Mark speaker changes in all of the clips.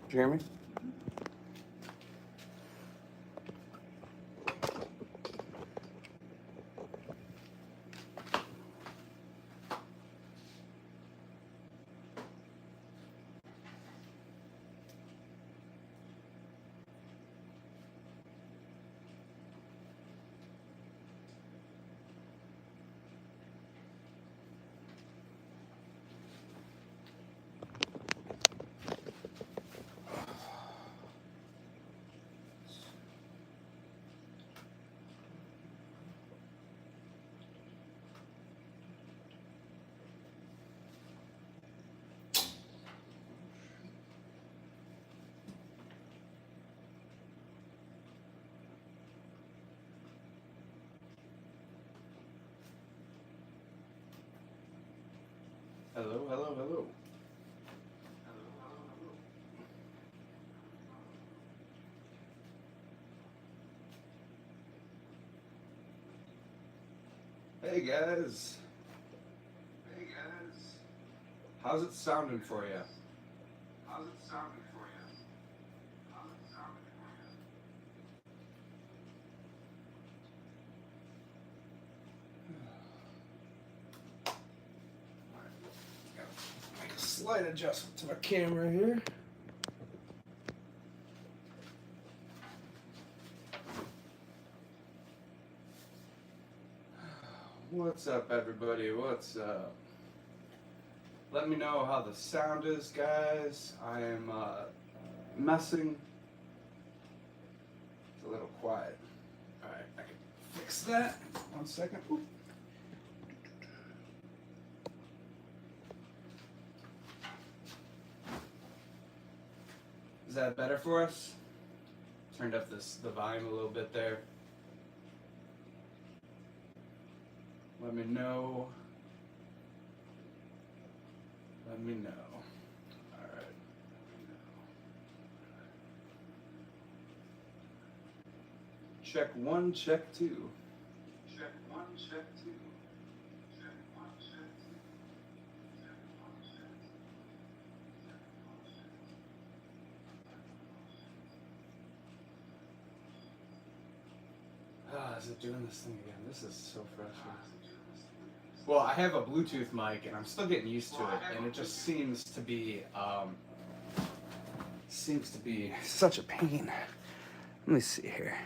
Speaker 1: Jeremy? Hello, hello, hello. Hey guys. Hey guys. How's it sounding for you? How's it sounding for you? How's it sounding for you? Alright, gotta make a slight adjustment to my camera here. What's up, everybody? What's up? Let me know how the sound is, guys. I am messing. It's a little quiet. Alright, I can fix that. 1 second. Ooh. Is that better for us? Turned up the volume a little bit there. Let me know. Let me know. All right. Check 1, check 2. Check 1, check 2. Check 1, check 2. Check 1, check 2. Ah, is it doing this thing again? This is so frustrating. Well, I have a Bluetooth mic, and I'm still getting used to it, and it just seems to be such a pain. Let me see here.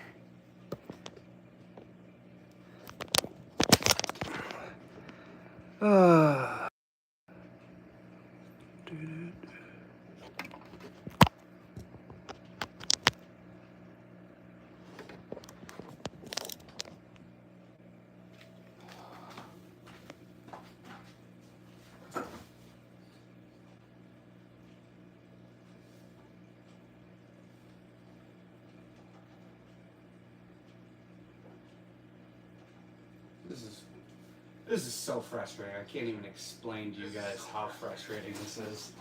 Speaker 1: This is so frustrating. I can't even explain to you guys how frustrating this is.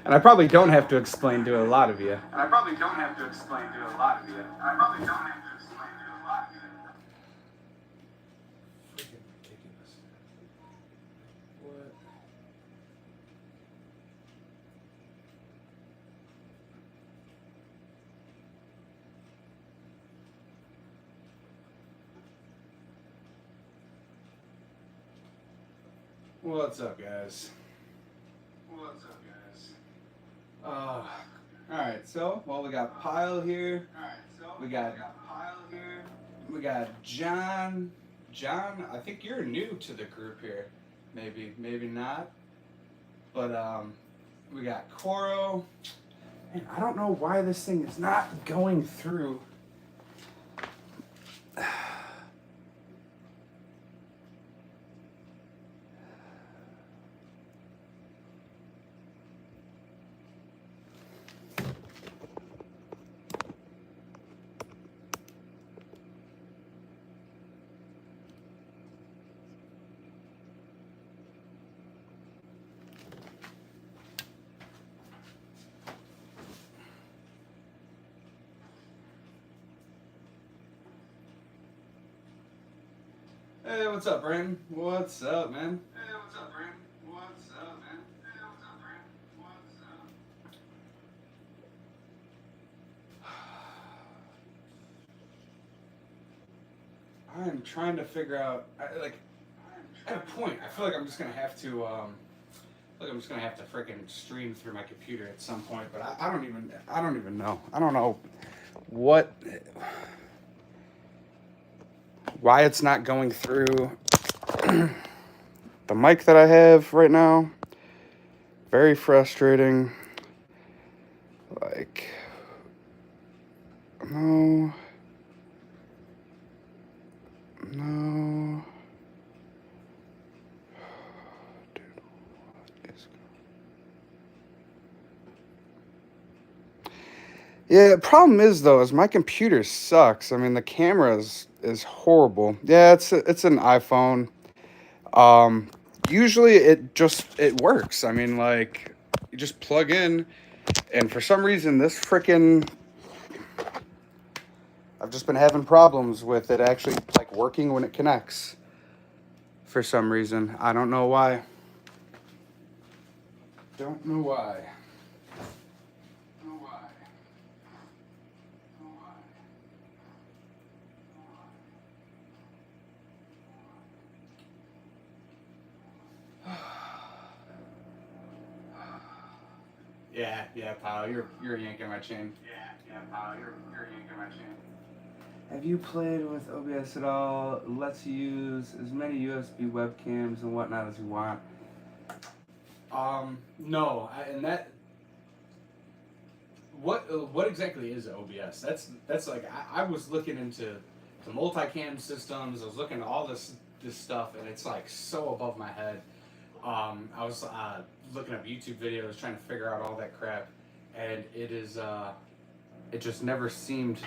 Speaker 1: And I probably don't have to explain to a lot of you. Freaking ridiculous. What? What's up, guys? What's up, guys? Alright, so, well, we got Pyle here. We got John. John, I think you're new to the group here. Maybe not. But, we got Coro. And I don't know why this thing is not going through. Hey, what's up, Brandon? What's up, man? Hey, what's up, Brandon? What's up, man? Hey, what's up, Brandon? What's up? I'm trying to figure out. At a point, I feel like I'm just gonna have to. I'm just gonna have to freaking stream through my computer at some point. But I don't even. I don't even know. I don't know what. Why it's not going through the mic that I have right now. Very frustrating. Like, no. No. Dude, what is Yeah, the problem is though, is my computer sucks. I mean, the camera is horrible. Yeah, it's an iPhone. Um, Usually it works. I mean, like you just plug in, and for some reason this frickin' I've just been having problems with it actually like working when it connects. For some reason, I don't know why. Don't know why. Yeah, pal, you're yanking my chain. Yeah, pal, you're yanking my chain. Have you played with OBS at all? It lets you use as many USB webcams and whatnot as you want. No, and that. What exactly is OBS? That's like I was looking into the multicam systems. I was looking at all this stuff, and it's like so above my head. I was looking up YouTube videos trying to figure out all that crap, and it just never seemed.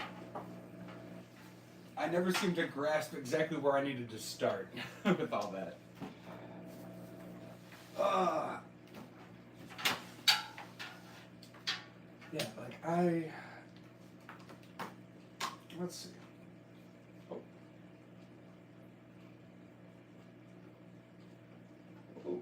Speaker 1: I never seemed to grasp exactly where I needed to start with all that. Yeah, like let's see. Oh. Oh.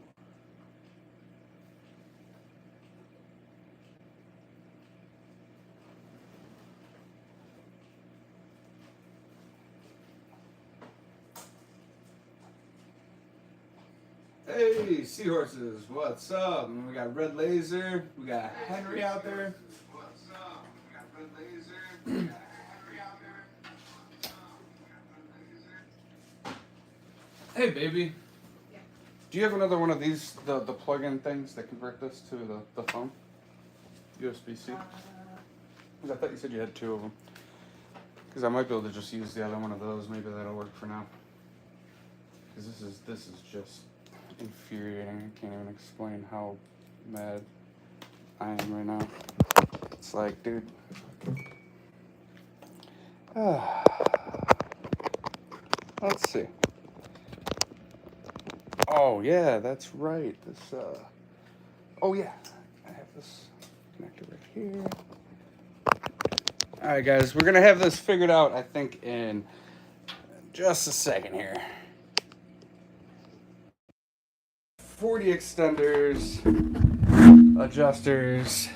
Speaker 1: Hey, seahorses, what's up? And we got Red Laser, we got Henry out there. What's up? We got Red Laser, we got Henry out there. Hey, baby. Yeah. Do you have another one of these, the plug-in things that convert this to the phone? USB-C? Because I thought you said you had two of them. Because I might be able to just use the other one of those. Maybe that'll work for now. Because this is just infuriating. I can't even explain how mad I am right now. It's like, dude. Let's see. Oh yeah, that's right. This oh yeah, I have this connector right here. All right, guys, we're gonna have this figured out. I think in just a second here. 40 extenders, adjusters,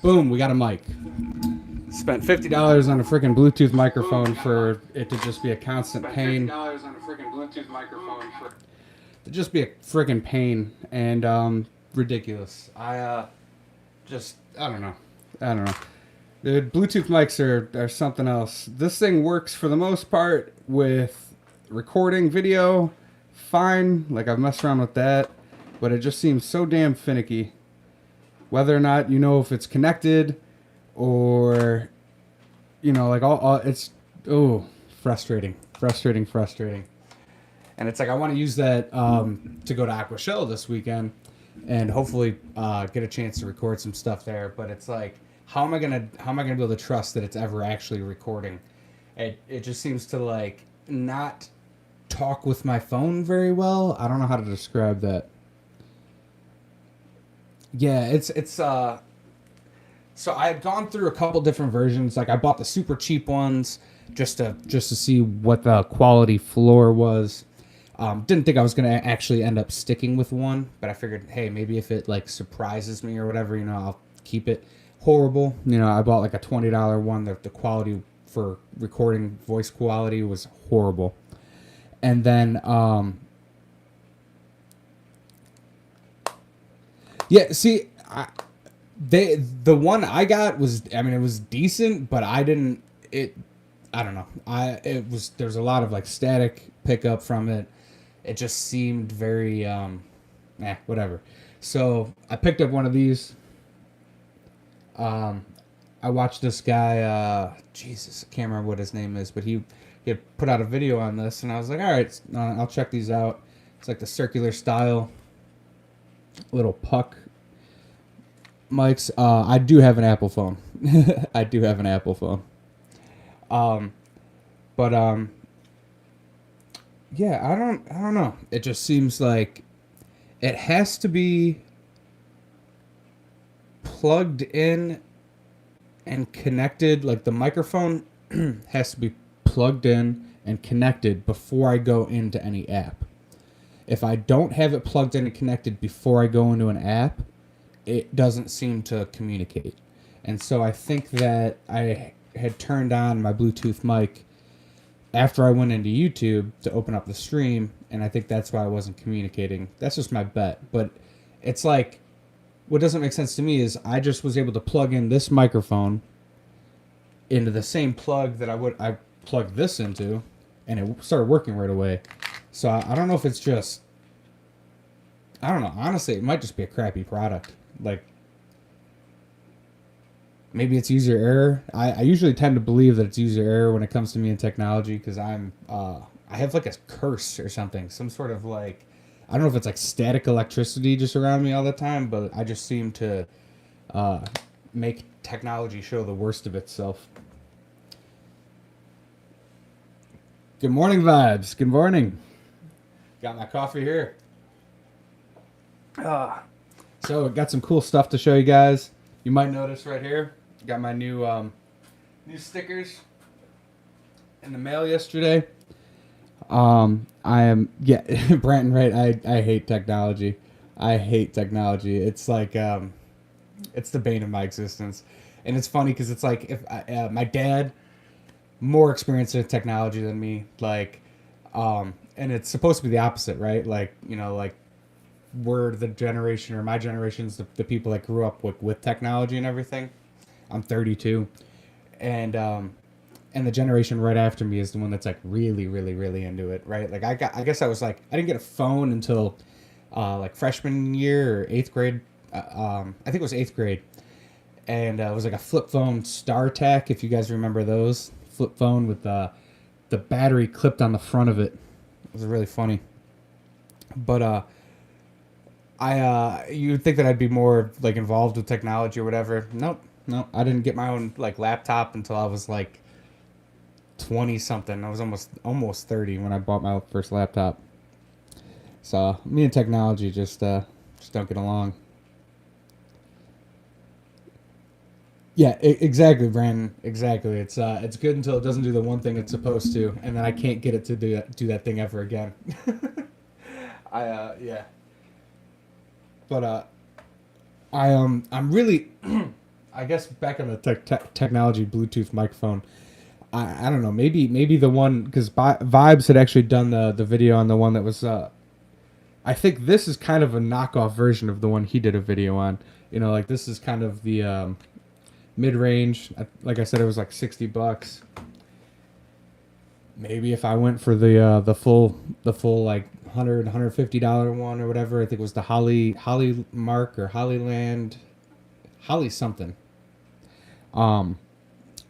Speaker 1: Boom, we got a mic. Spent $50 on a freaking Bluetooth microphone for it to just be a constant pain. To just be a freaking pain and ridiculous. I don't know. The Bluetooth mics are something else. This thing works for the most part with recording video, fine. Like I've messed around with that, but it just seems so damn finicky. Whether or not you know if it's connected, or like all it's frustrating. And it's like I want to use that to go to Aquashella this weekend, and hopefully get a chance to record some stuff there. But it's like, how am I gonna be able to trust that it's ever actually recording? It just seems to like not talk with my phone very well. I don't know how to describe that. Yeah, it's so I had gone through a couple different versions. Like I bought the super cheap ones just to see what the quality floor was. Didn't think I was gonna actually end up sticking with one, but I figured, hey, maybe if it like surprises me or whatever,
Speaker 2: keep it. Horrible. You know, I bought like a $20 one. The quality for recording voice quality was horrible. And then, yeah, see, the one I got was, I mean, it was decent, but I don't know. There's a lot of like static pickup from it. It just seemed very, whatever. So I picked up one of these. I watched this guy, Jesus, I can't remember what his name is, but he had put out a video on this, and I was like, all right, I'll check these out. It's like the circular style little puck mics. I do have an Apple phone. I do have an Apple phone. But yeah, I don't know. It just seems like it has to be plugged in and connected. Like the microphone has to be plugged in and connected before I go into any app. If I don't have it plugged in and connected before I go into an app, it doesn't seem to communicate. And so I think that I had turned on my Bluetooth mic after I went into YouTube to open up the stream, and I think that's why I wasn't communicating. That's just my bet. But it's like, what doesn't make sense to me is I just was able to plug in this microphone into the same plug that I plugged this into, and it started working right away. So I don't know if it's just, I don't know. Honestly, it might just be a crappy product. Like, maybe it's user error. I usually tend to believe that it's user error when it comes to me in technology, because I have like a curse or something, some sort of like, I don't know if it's like static electricity just around me all the time, but I just seem to make technology show the worst of itself. Good morning, Vibes. Good morning. Got my coffee here. So got some cool stuff to show you guys. You might notice right here, got my new stickers in the mail yesterday. I am, yeah, Brandon, right? I hate technology. I hate technology. It's like, it's the bane of my existence. And it's funny because it's like, if my dad, more experienced in technology than me, like, and it's supposed to be the opposite, right? Like, you know, like, we're the generation, or my generation's the people that grew up with technology and everything. I'm 32. And the generation right after me is the one that's like really, really, really into it, right? Like I guess I was like, I didn't get a phone until like freshman year or 8th grade. I think it was 8th grade. And it was like a flip phone StarTAC, if you guys remember those. Flip phone with the battery clipped on the front of it. It was really funny. But you would think that I'd be more like involved with technology or whatever. Nope. I didn't get my own like laptop until I was like 20 something. I was almost 30 when I bought my first laptop. So me and technology just don't get along. Yeah, exactly, Brandon. Exactly. It's good until it doesn't do the one thing it's supposed to, and then I can't get it to do that thing ever again. Yeah. But I'm really, I guess back on the technology Bluetooth microphone. I don't know. Maybe the one, because Vibes had actually done the video on the one that was. I think this is kind of a knockoff version of the one he did a video on. You know, like this is kind of the mid-range. Like I said, it was like $60. Maybe if I went for the full like $150 one or whatever, I think it was the Holly Mark or Hollyland, Holly something.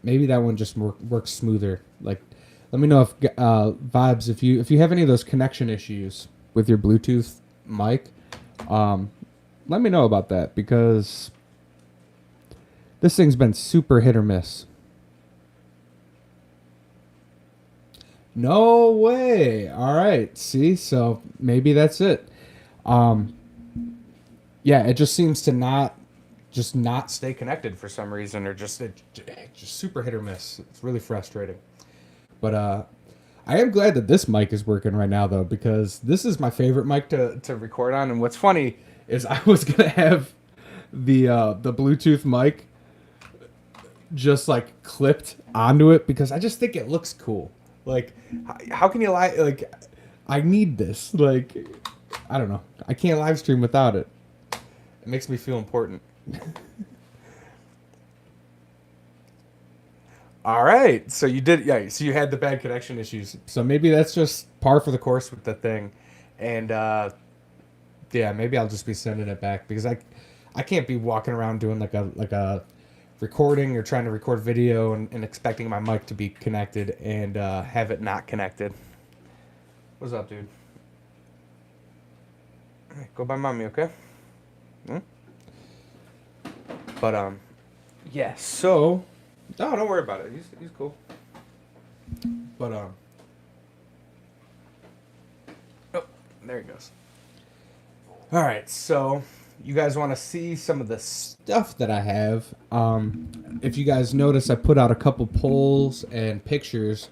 Speaker 2: Maybe that one just works smoother. Like, let me know if Vibes, if you have any of those connection issues with your Bluetooth mic, let me know about that, because this thing's been super hit or miss. No way. All right. See, so maybe that's it. Yeah, it just seems to not stay connected for some reason, or just super hit or miss. It's really frustrating. But I am glad that this mic is working right now, though, because this is my favorite mic to record on. And what's funny is I was gonna have the Bluetooth mic just like clipped onto it because I just think it looks cool. Like, how can you like? I need this. Like, I don't know. I can't live stream without it. It makes me feel important. All right. So you did, yeah. So you had the bad connection issues. So maybe that's just par for the course with the thing, and yeah, maybe I'll just be sending it back because I can't be walking around doing like a recording or trying to record video and expecting my mic to be connected and have it not connected. What's up, dude? Hey, go by mommy, okay? Hmm? But yeah. So, no, don't worry about it. He's cool. But oh, there he goes. All right, so you guys want to see some of the stuff that I have. If you guys notice, I put out a couple polls and pictures.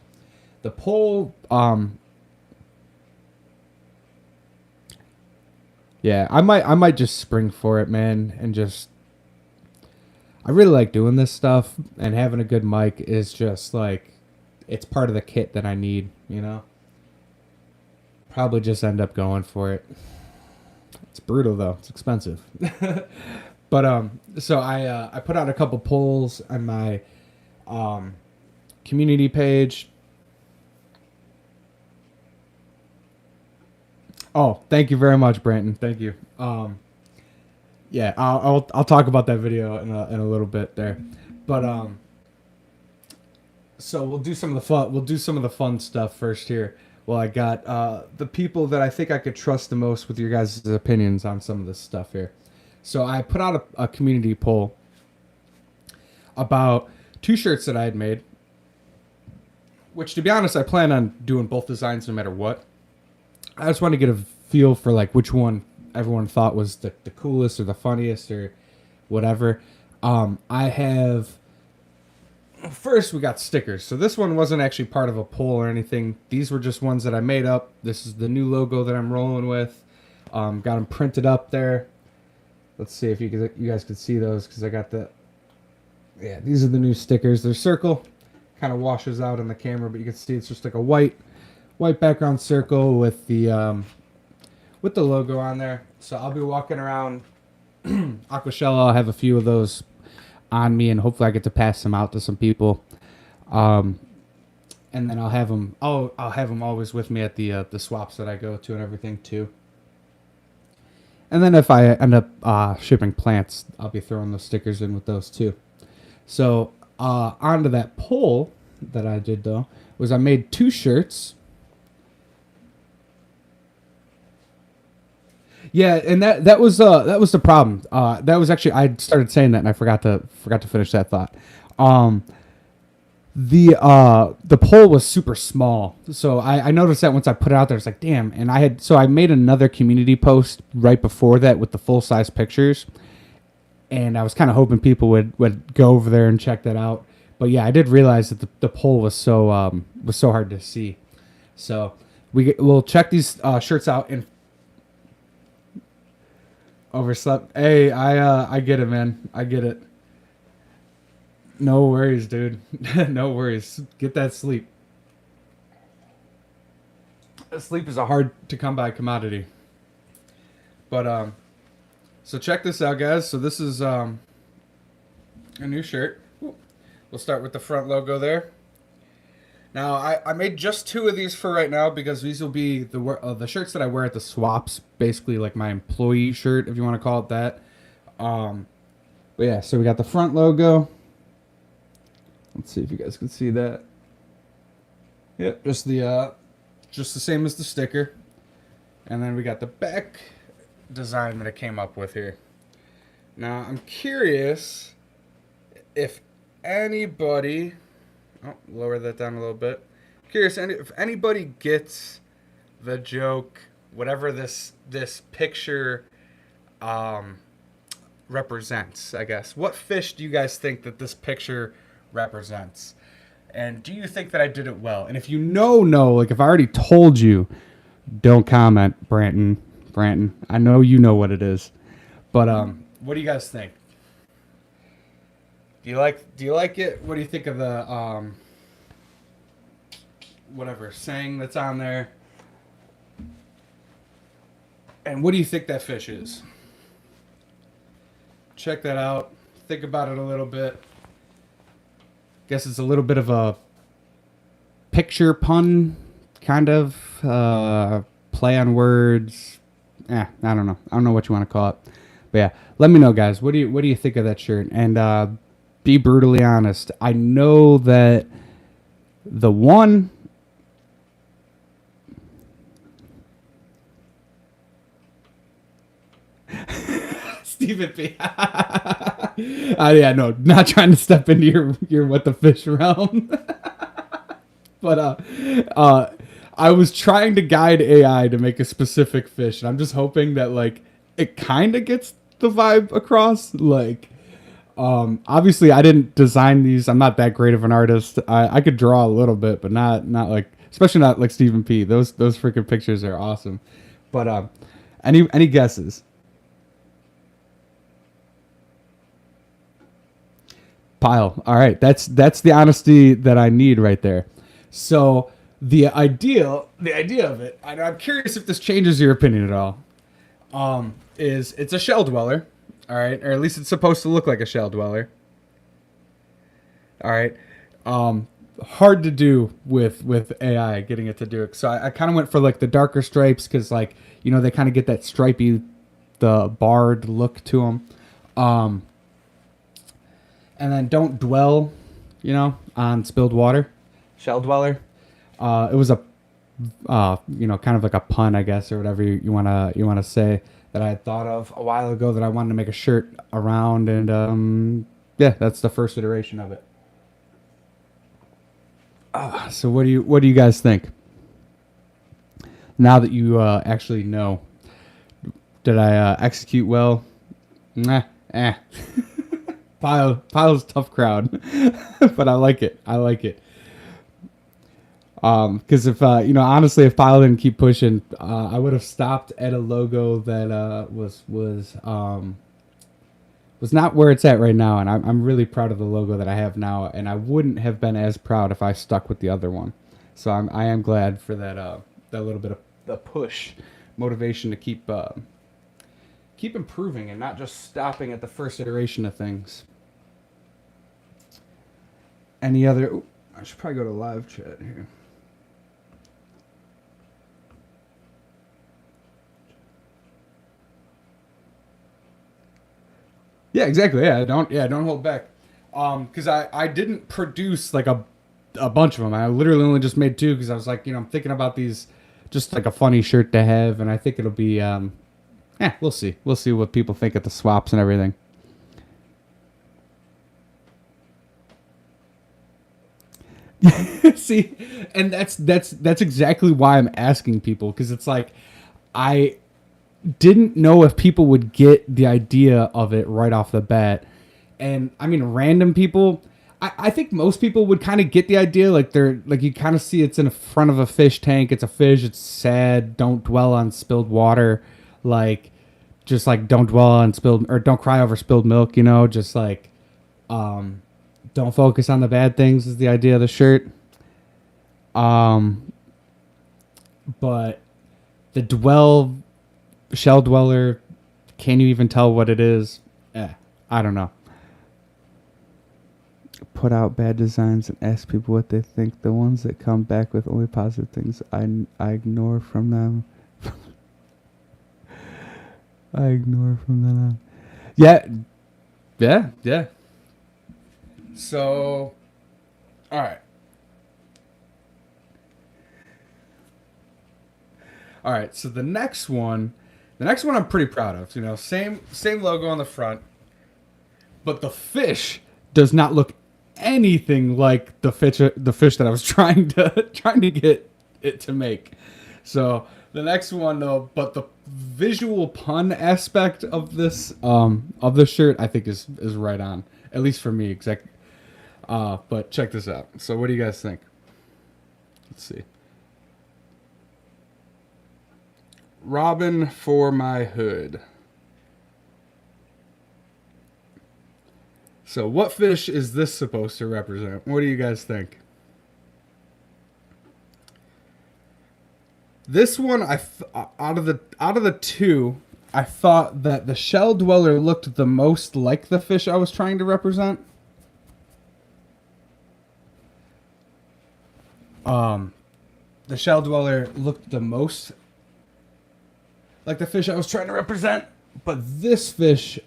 Speaker 2: The poll, yeah, I might just spring for it, man, and just. I really like doing this stuff, and having a good mic is just like, it's part of the kit that I need, you know? Probably just end up going for it. It's brutal though. It's expensive. But so I put out a couple polls on my community page. Oh, thank you very much, Branton. Thank you. Yeah, I'll talk about that video in a little bit there. But so we'll do some of the fun stuff first here. Well, I got the people that I think I could trust the most with your guys' opinions on some of this stuff here. So I put out a community poll about 2 shirts that I had made, which, to be honest, I plan on doing both designs no matter what. I just want to get a feel for like which one everyone thought was the coolest or the funniest or whatever. I have... First, we got stickers. So this one wasn't actually part of a poll or anything. These were just ones that I made up. This is the new logo that I'm rolling with. Got them printed up there. Let's see if you guys could see those because I got the... Yeah, these are the new stickers. They're circle. Kind of washes out in the camera, but you can see it's just like a white background circle with the logo on there. So I'll be walking around Aquashella. I'll have a few of those on me, and hopefully I get to pass them out to some people. And then I'll have them always with me at the swaps that I go to and everything too. And then if I end up shipping plants, I'll be throwing those stickers in with those too. So onto that poll that I did though was I made 2 shirts. Yeah, and that was the problem. That was actually, I started saying that and I forgot to finish that thought. The poll was super small, so I noticed that once I put it out there, it's like, damn. And I made another community post right before that with the full size pictures, and I was kind of hoping people would go over there and check that out. But yeah, I did realize that the poll was so hard to see. So we'll check these shirts out and. Overslept. Hey, I get it, man. I get it. No worries, dude. No worries. Get that sleep. Sleep is a hard to come by commodity. But so check this out, guys. So this is a new shirt. We'll start with the front logo there. Now, I made just 2 of these for right now because these will be the shirts that I wear at the swaps, basically like my employee shirt, if you want to call it that. But yeah, so we got the front logo. Let's see if you guys can see that. Yep, just the same as the sticker. And then we got the back design that I came up with here. Now, I'm curious if anybody... Oh, lower that down a little bit. Curious if anybody gets the joke, whatever this picture represents, I guess. What fish do you guys think that this picture represents? And do you think that I did it well? And if you know, like if I already told you, don't comment, Branton. I know you know what it is. But What do you guys think? Do you like it? What do you think of the whatever saying that's on there? And what do you think that fish is? Check that out. Think about it a little bit. Guess it's a little bit of a picture pun, kind of play on words. I don't know. I don't know what you want to call it. But yeah, let me know, guys. What do you think of that shirt? And be brutally honest. I know that the one. Stephen P. Yeah, no, not trying to step into your what the fish realm. But I was trying to guide AI to make a specific fish, and I'm just hoping that like it kind of gets the vibe across. Like, obviously I didn't design these. I'm not that great of an artist. I could draw a little bit, but not like, especially not like Stephen P. Those freaking pictures are awesome. But any guesses? Pile. All right, that's the honesty that I need right there. So the idea of it, I'm curious if this changes your opinion at all. Is it's a shell dweller, all right, or at least it's supposed to look like a shell dweller. All right, hard to do with AI getting it to do it. So I kind of went for like the darker stripes because like they kind of get that stripy, the barred look to them. And then don't dwell, on spilled water. Shell dweller. It was a, kind of like a pun, I guess, or whatever you wanna say that I had thought of a while ago that I wanted to make a shirt around, and yeah, that's the first iteration of it. So what do you guys think? Now that you actually know, did I execute well? Nah, Pile's a tough crowd, but I like it. Because if honestly, if Pile didn't keep pushing, I would have stopped at a logo that was not where it's at right now, and I'm really proud of the logo that I have now, and I wouldn't have been as proud if I stuck with the other one. So I am glad for that little bit of the push, motivation to keep improving and not just stopping at the first iteration of things. Any other? Ooh, I should probably go to live chat here. Yeah, exactly. Don't hold back. Because I didn't produce like a bunch of them. I literally only just made two because I was like, I'm thinking about these, just like a funny shirt to have, and I think it'll be we'll see. We'll see what people think at the swaps and everything. See, and that's exactly why I'm asking people, because it's like I didn't know if people would get the idea of it right off the bat. And I mean, random people, I think most people would kind of get the idea. Like they're like, you kind of see it's in front of a fish tank. It's a fish. It's sad. Don't dwell on spilled water. Like, just like don't dwell on spilled, or don't cry over spilled milk. Just like, don't focus on the bad things is the idea of the shirt. But the shell dweller, can you even tell what it is? I don't know. Put out bad designs and ask people what they think. The ones that come back with only positive things, I ignore from them. I ignore from them on. Yeah. So, all right. All right, so the next one I'm pretty proud of. Same logo on the front, but the fish does not look anything like the fish that I was trying to get it to make. So the next one though, but the visual pun aspect of this of the shirt I think is right on, at least for me. Exactly. But check this out. So what do you guys think? Let's see. Robin for my hood. So what fish is this supposed to represent? What do you guys think? This one, out of the two, I thought that the shell dweller looked the most like the fish I was trying to represent. The shell dweller looked the most like the fish I was trying to represent, but this fish,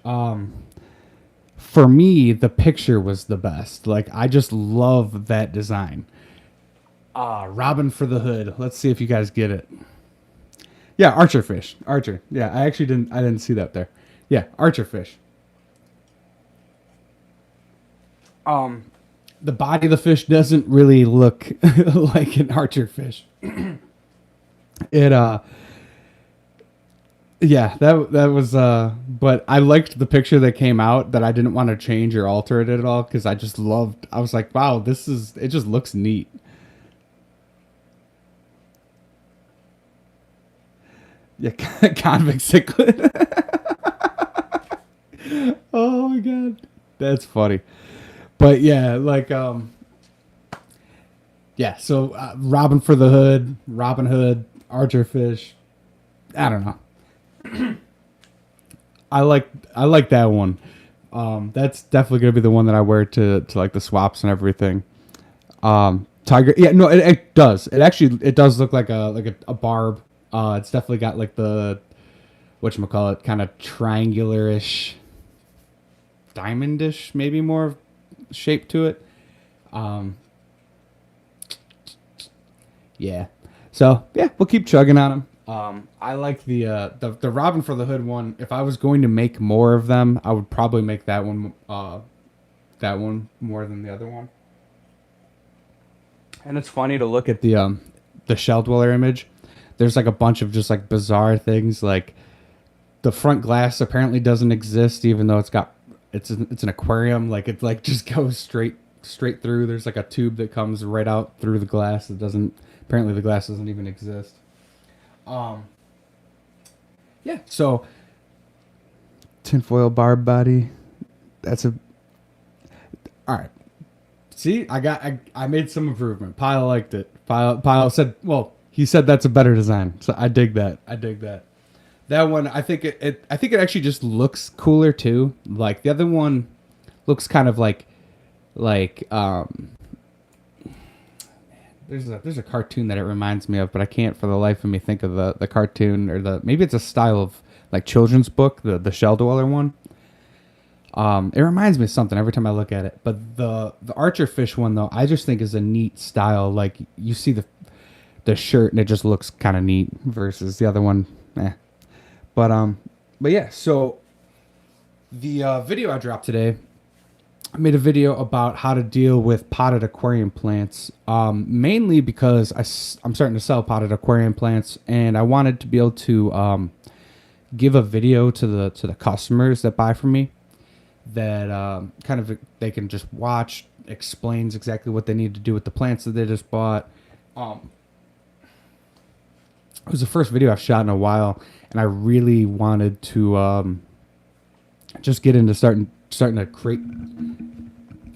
Speaker 2: for me, the picture was the best. Like, I just love that design. Robin for the hood. Let's see if you guys get it. Yeah, archer fish. Archer. Yeah, I didn't see that there. Yeah, archer fish. The body of the fish doesn't really look like an archer fish. It yeah, that was but I liked the picture that came out that I didn't want to change or alter it at all because I was like, wow, it just looks neat. Yeah, convict cichlid. Oh my god. That's funny. But yeah, like yeah, so Robin for the hood, Robin Hood, archer fish. I don't know. I like that one. That's definitely gonna be the one that I wear to like the swaps and everything. Tiger, yeah, no, it does. It does look like a barb. It's definitely got like the whatchamacallit, kind of triangular-ish, diamondish, maybe more shape to it. Yeah. So yeah, we'll keep chugging on them. I like the Robin for the Hood one. If I was going to make more of them, I would probably make that one more than the other one. And it's funny to look at the shell dweller image. There's like a bunch of just like bizarre things. Like the front glass apparently doesn't exist, even though it's an aquarium. Like it like just goes straight through. There's like a tube that comes right out through the glass. Apparently the glass doesn't even exist. Yeah. So tinfoil barb body. All right. See, I made some improvement. Pyle liked it. Pyle said, well, he said that's a better design. So I dig that. That one, I think it actually just looks cooler too. Like the other one looks kind of like there's a cartoon that it reminds me of, but I can't for the life of me think of the cartoon or maybe it's a style of like children's book, the shell dweller one. It reminds me of something every time I look at it. But the archer fish one though, I just think is a neat style. Like you see the shirt and it just looks kind of neat versus the other one. But yeah, so the video I dropped today, I made a video about how to deal with potted aquarium plants, mainly because I'm starting to sell potted aquarium plants, and I wanted to be able to give a video to the customers that buy from me that kind of they can just watch, explains exactly what they need to do with the plants that they just bought. It was the first video I've shot in a while, and I really wanted to just get into starting to create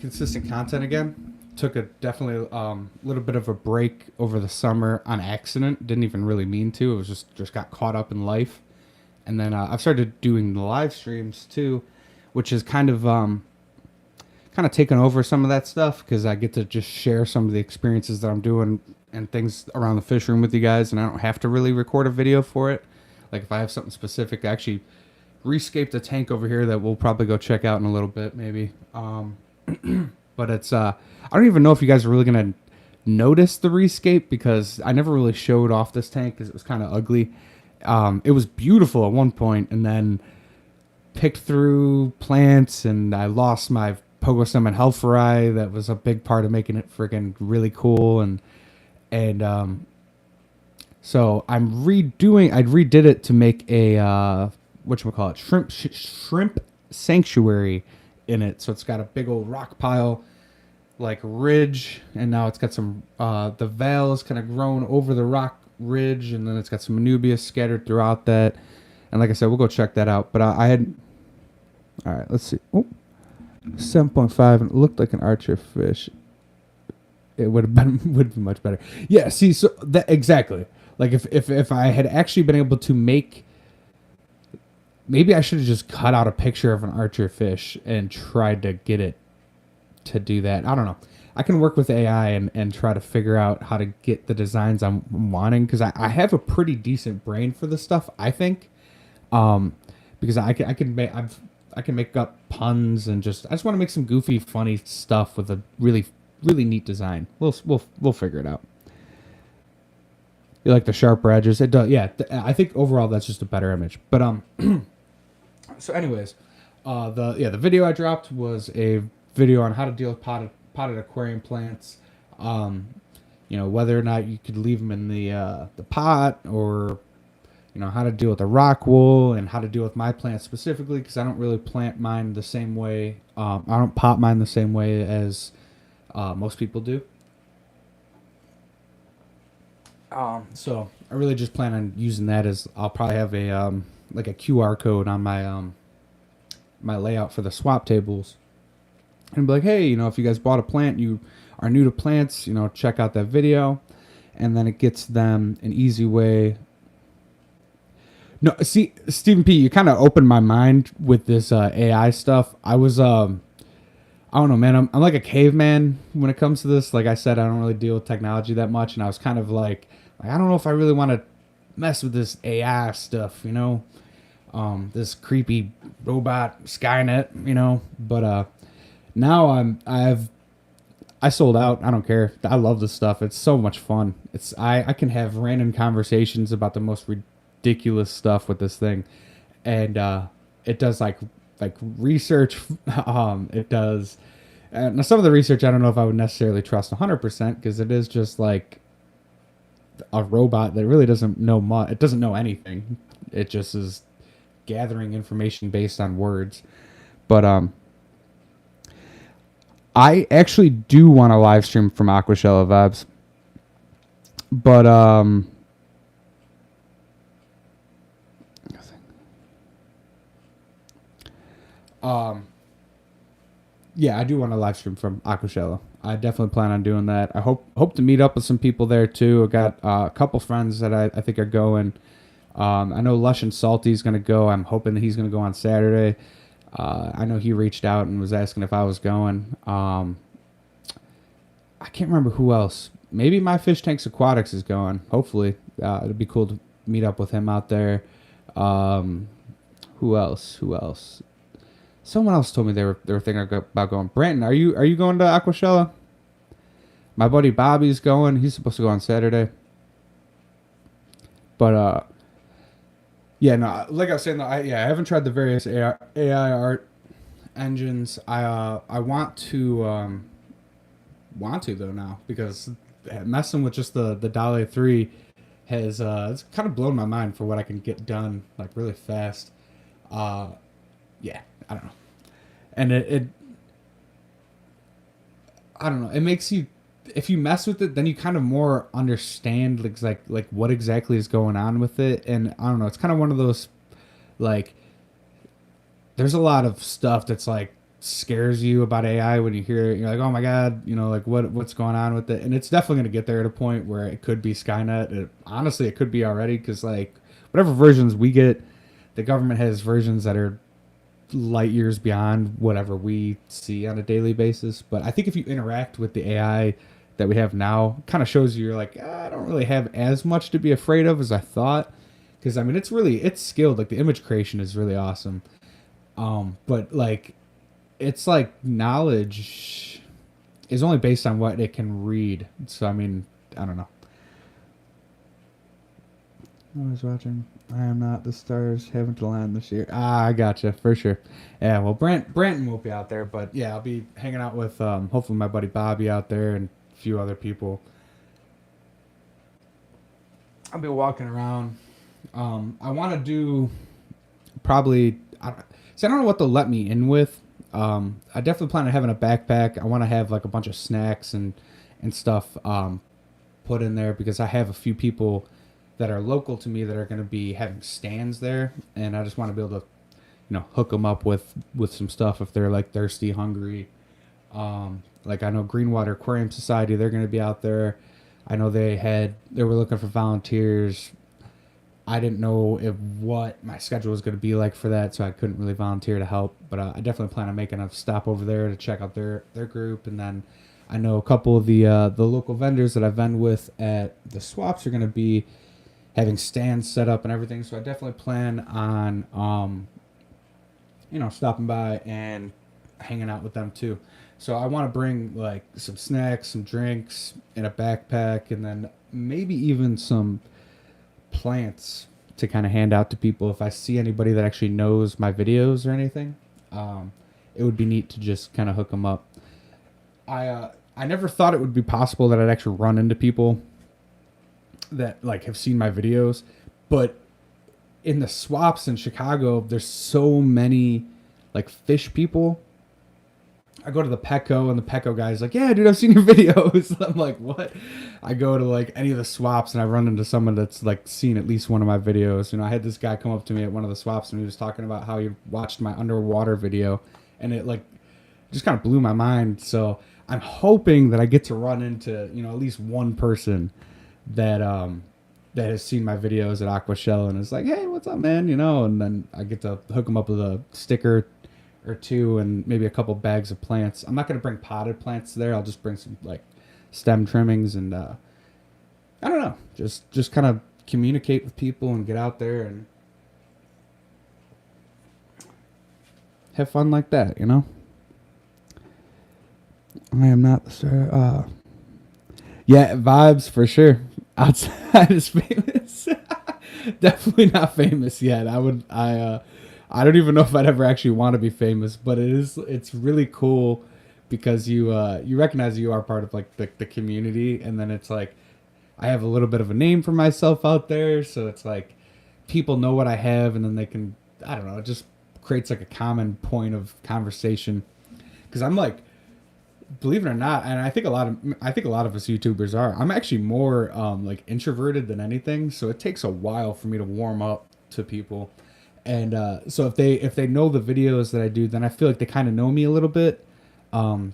Speaker 2: consistent content again. Took a definitely little bit of a break over the summer on accident. Didn't even really mean to. It was just got caught up in life, and then I've started doing the live streams too, which is kind of taken over some of that stuff because I get to just share some of the experiences that I'm doing and things around the fish room with you guys, and I don't have to really record a video for it. Like if I have something specific, I actually rescaped a tank over here that we'll probably go check out in a little bit, maybe. But it's I don't even know if you guys are really gonna notice the rescape because I never really showed off this tank because it was kind of ugly. It was beautiful at one point, and then picked through plants, and I lost my pogo salmon helferi. That was a big part of making it freaking really cool, and so I redid it to make a shrimp sanctuary in it. So it's got a big old rock pile like ridge, and now it's got some the veil is kind of grown over the rock ridge, and then it's got some Anubias scattered throughout that. And like I said, we'll go check that out. But all right, let's see. Oh, 7.5, and it looked like an archer fish. It would have been would be much better. Yeah, see, so that exactly. Like if I had actually been able to make, maybe I should have just cut out a picture of an archer fish and tried to get it to do that. I don't know. I can work with AI and try to figure out how to get the designs I'm wanting, because I have a pretty decent brain for this stuff, I think. Because I can make up puns and I just want to make some goofy, funny stuff with a really neat design. We'll figure it out. You like the sharper edges? It does. Yeah, I think overall that's just a better image. But so anyways, the video I dropped was a video on how to deal with potted aquarium plants. Whether or not you could leave them in the pot, or how to deal with the rock wool, and how to deal with my plants specifically, because I don't really plant mine the same way. I don't pot mine the same way as most people do. So I really just plan on using that as I'll probably have a like a QR code on my my layout for the swap tables, and be like, hey, if you guys bought a plant, you are new to plants, check out that video, and then it gets them an easy way. No, see, Stephen P., you kind of opened my mind with this AI stuff. I was I don't know, man. I'm like a caveman when it comes to this. Like I said, I don't really deal with technology that much, and I was kind of like I don't know if I really want to mess with this AI stuff, this creepy robot Skynet, But now I sold out. I don't care. I love this stuff. It's so much fun. I can have random conversations about the most ridiculous stuff with this thing, and it does like research. It does. Now some of the research I don't know if I would necessarily trust 100%, because it is just like a robot that really doesn't know much. It doesn't know anything. It just is gathering information based on words. But I actually do want to live stream from Aquashella Vibes. But yeah, I do want to live stream from Aquashella. I definitely plan on doing that. I hope to meet up with some people there too. I got a couple friends that I think are going. I know Lush and Salty's going to go. I'm hoping that he's going to go on Saturday. I know he reached out and was asking if I was going. I can't remember who else. Maybe My Fish Tanks Aquatics is going. Hopefully. It'd be cool to meet up with him out there. Who else? Someone else told me they were thinking about going. Brandon, are you going to Aquashella? My buddy Bobby's going. He's supposed to go on Saturday. But yeah, no, like I was saying though, I haven't tried the various AI art engines. I want to though now, because messing with just the DALL-E 3 has it's kind of blown my mind for what I can get done like really fast. Yeah, I don't know. And it I don't know. It makes you, if you mess with it, then you kind of more understand like what exactly is going on with it. And I don't know. It's kind of one of those, like, there's a lot of stuff that's like scares you about AI when you hear it. You're like, oh my god, like what's going on with it? And it's definitely gonna get there at a point where it could be Skynet. Honestly, it could be already, because like whatever versions we get, the government has versions that are light years beyond whatever we see on a daily basis. But I think if you interact with the AI that we have now, it kind of shows you're like, I don't really have as much to be afraid of as I thought. Because I mean, it's skilled. Like the image creation is really awesome. But like, it's like knowledge is only based on what it can read. So I mean, I don't know. I was watching. I am not. The stars haven't aligned this year. I gotcha for sure. Yeah, well, Branton won't be out there, but yeah, I'll be hanging out with hopefully my buddy Bobby out there and a few other people. I'll be walking around. I want to do probably. I don't know what they'll let me in with. I definitely plan on having a backpack. I want to have like a bunch of snacks and stuff put in there, because I have a few people that are local to me that are going to be having stands there, and I just want to be able to, hook them up with some stuff if they're like thirsty, hungry. Like I know Greenwater Aquarium Society, they're going to be out there. I know they were looking for volunteers. I didn't know what my schedule was going to be like for that, so I couldn't really volunteer to help. But I definitely plan on making a stop over there to check out their group. And then I know a couple of the local vendors that I've been with at the swaps are going to be having stands set up and everything. So I definitely plan on stopping by and hanging out with them too. So I want to bring like some snacks, some drinks in a backpack, and then maybe even some plants to kind of hand out to people if I see anybody that actually knows my videos or anything. It would be neat to just kind of hook them up. I never thought it would be possible that I'd actually run into people that like have seen my videos, but in the swaps in Chicago, there's so many like fish people. I go to the Petco and the Petco guy's like, yeah, dude, I've seen your videos. I'm like, what? I go to like any of the swaps and I run into someone that's like seen at least one of my videos. I had this guy come up to me at one of the swaps and he was talking about how he watched my underwater video and it like just kind of blew my mind. So I'm hoping that I get to run into, at least one person that has seen my videos at Aquashella and is like, hey, what's up, man? And then I get to hook them up with a sticker or two and maybe a couple bags of plants. I'm not going to bring potted plants there. I'll just bring some like stem trimmings and I don't know, just kind of communicate with people and get out there and have fun like that, I am not the star. Yeah, vibes for sure. Outside is famous. Definitely not famous yet. I don't even know if I'd ever actually want to be famous, but it's really cool because you recognize you are part of like the community, and then it's like I have a little bit of a name for myself out there, so it's like people know what I have, and then they can, I don't know, it just creates like a common point of conversation. Because I'm like, believe it or not, and I think a lot of us YouTubers are. I'm actually more like introverted than anything, so it takes a while for me to warm up to people. And so if they know the videos that I do, then I feel like they kind of know me a little bit.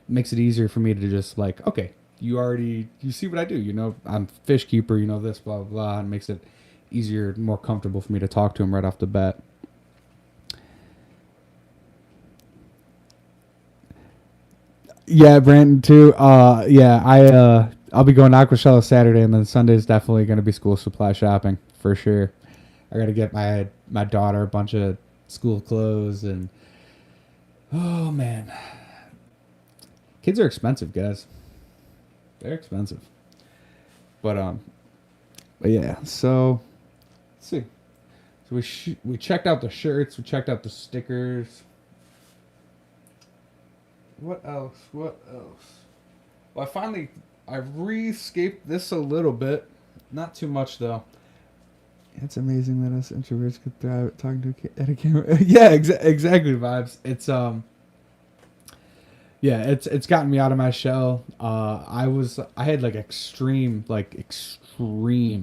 Speaker 2: Makes it easier for me to just like, okay, you see what I do. I'm fish keeper. This, blah, blah, blah. And makes it easier, more comfortable for me to talk to them right off the bat. Yeah, Brandon too. Yeah, I'll be going to Aquashella Saturday, and then Sunday is definitely going to be school supply shopping for sure. I got to get my daughter a bunch of school clothes, and oh man, kids are expensive, guys. They're expensive. But yeah. So let's see. So we checked out the shirts. We checked out the stickers. What else? Well, I re-escaped this a little bit. Not too much though. It's amazing that us introverts could thrive at talking at a camera. Yeah, exactly, vibes. It's it's gotten me out of my shell. I had like extreme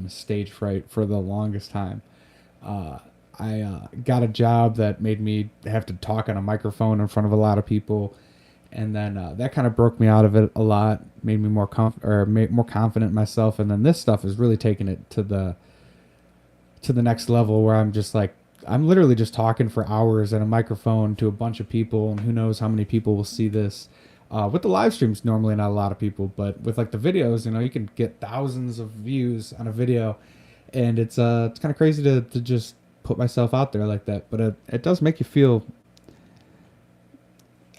Speaker 2: stage fright for the longest time. I got a job that made me have to talk on a microphone in front of a lot of people, and then that kind of broke me out of it a lot. Made me more more confident in myself, and then this stuff has really taken it to the next level where I'm just like, I'm literally just talking for hours at a microphone to a bunch of people, and who knows how many people will see this. With the live streams, normally not a lot of people, but with like the videos, you can get thousands of views on a video, and it's kind of crazy to just put myself out there like that. But it does make you feel,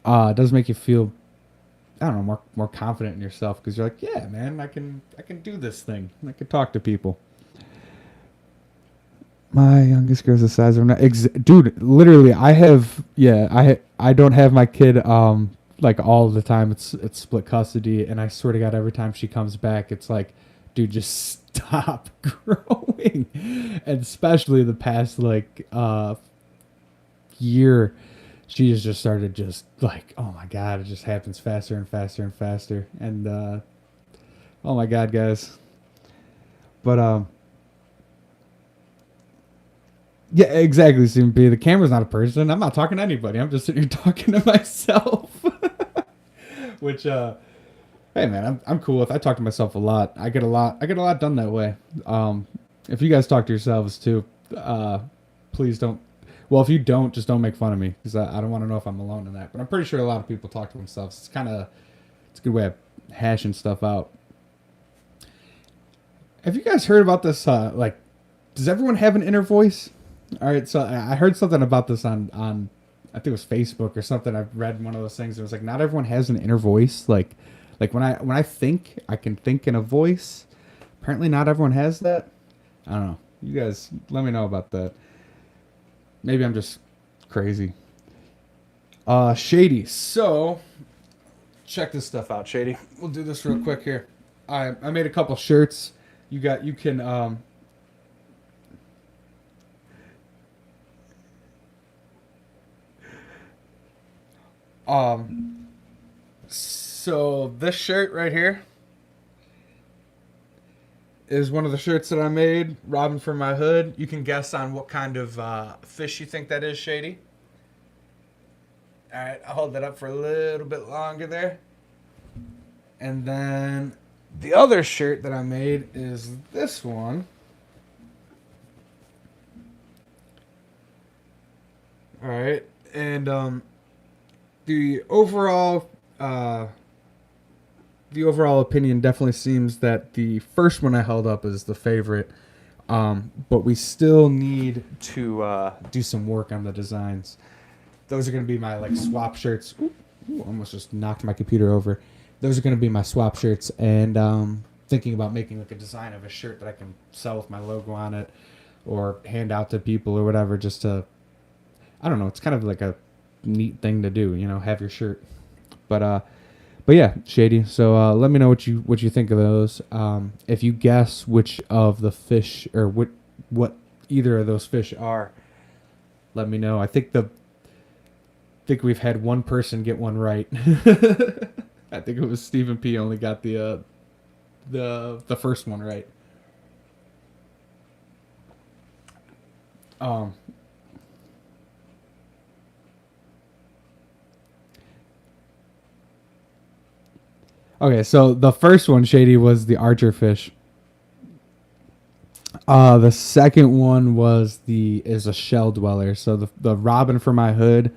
Speaker 2: I don't know, more confident in yourself, because you're like, yeah, man, I can do this thing. I can talk to people. My youngest girl's the size of dude. Literally, I don't have my kid like all the time. It's split custody, and I swear to God, every time she comes back, it's like, dude, just stop growing. And especially the past like year, she has just started just like, oh my God, it just happens faster and faster and faster. And oh my God, guys. But Yeah, exactly, CMP. The camera's not a person. I'm not talking to anybody. I'm just sitting here talking to myself. Which, hey man, I'm cool with. I talk to myself a lot. I get a lot done that way. If you guys talk to yourselves too, please don't. Well, if you don't, just don't make fun of me because I don't want to know if I'm alone in that. But I'm pretty sure a lot of people talk to themselves. It's a good way of hashing stuff out. Have you guys heard about this? Like, does everyone have an inner voice? All right, so I heard something about this on I think it was Facebook or something. I've read one of those things. It was like not everyone has an inner voice. Like when I think, I can think in a voice. Apparently, not everyone has that. I don't know. You guys, let me know about that. Maybe I'm just crazy. Shady. So, check this stuff out, Shady. We'll do this real quick here. I made a couple shirts. You can so this shirt right here is one of the shirts that I made, Robin from my hood. You can guess on what kind of fish you think that is, Shady. All right, I'll hold that up for a little bit longer there. And then the other shirt that I made is this one. All right, and the overall opinion definitely seems that the first one I held up is the favorite, but we still need to do some work on the designs. Those are going to be my like swap shirts. Ooh, almost just knocked my computer over. Those are going to be my swap shirts, and thinking about making like a design of a shirt that I can sell with my logo on it, or hand out to people or whatever, just to, I don't know. It's kind of like a neat thing to do, you know, have your shirt. But yeah, Shady. So let me know what you think of those. If you guess which of the fish or what either of those fish are, let me know. I think we've had one person get one right. I think it was Stephen P. only got the first one right. Okay, so the first one, Shady, was the archer fish. The second one is a shell dweller. So the robin for my hood,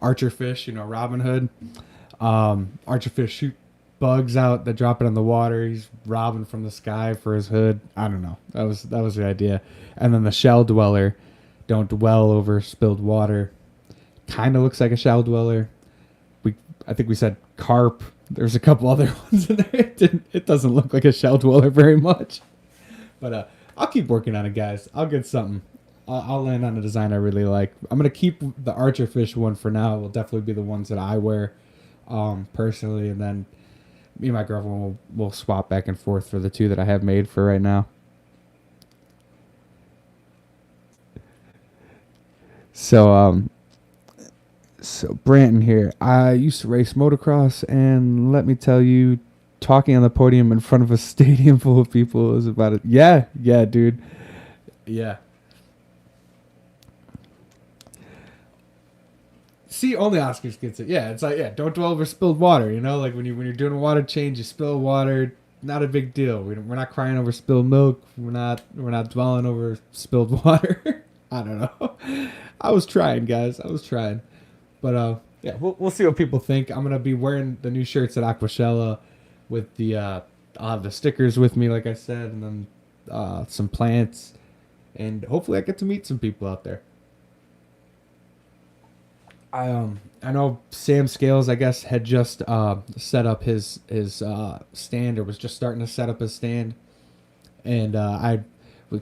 Speaker 2: archer fish, you know, Robin Hood. Archer fish shoot bugs out that drop it in the water. He's robbing from the sky for his hood. I don't know. That was the idea. And then the shell dweller, don't dwell over spilled water. Kind of looks like a shell dweller. I think we said carp. There's a couple other ones in there. It doesn't look like a shell dweller very much. But I'll keep working on it, guys. I'll get something. I'll land on a design I really like. I'm going to keep the archer fish one for now. It will definitely be the ones that I wear personally. And then me and my girlfriend will swap back and forth for the two that I have made for right now. So Branton here. I used to race motocross, and let me tell you, talking on the podium in front of a stadium full of people is about it. Yeah, dude. Yeah. See, only Oscars gets it. Yeah, it's like, yeah, don't dwell over spilled water. You know, like when you're doing a water change, you spill water. Not a big deal. We're not crying over spilled milk. We're not dwelling over spilled water. I don't know. I was trying, guys. But yeah, we'll see what people think. I'm gonna be wearing the new shirts at Aquashella with the I'll have the stickers with me, like I said, and then some plants, and hopefully I get to meet some people out there. I know Sam Scales, I guess, had just set up his stand, or was just starting to set up his stand, and I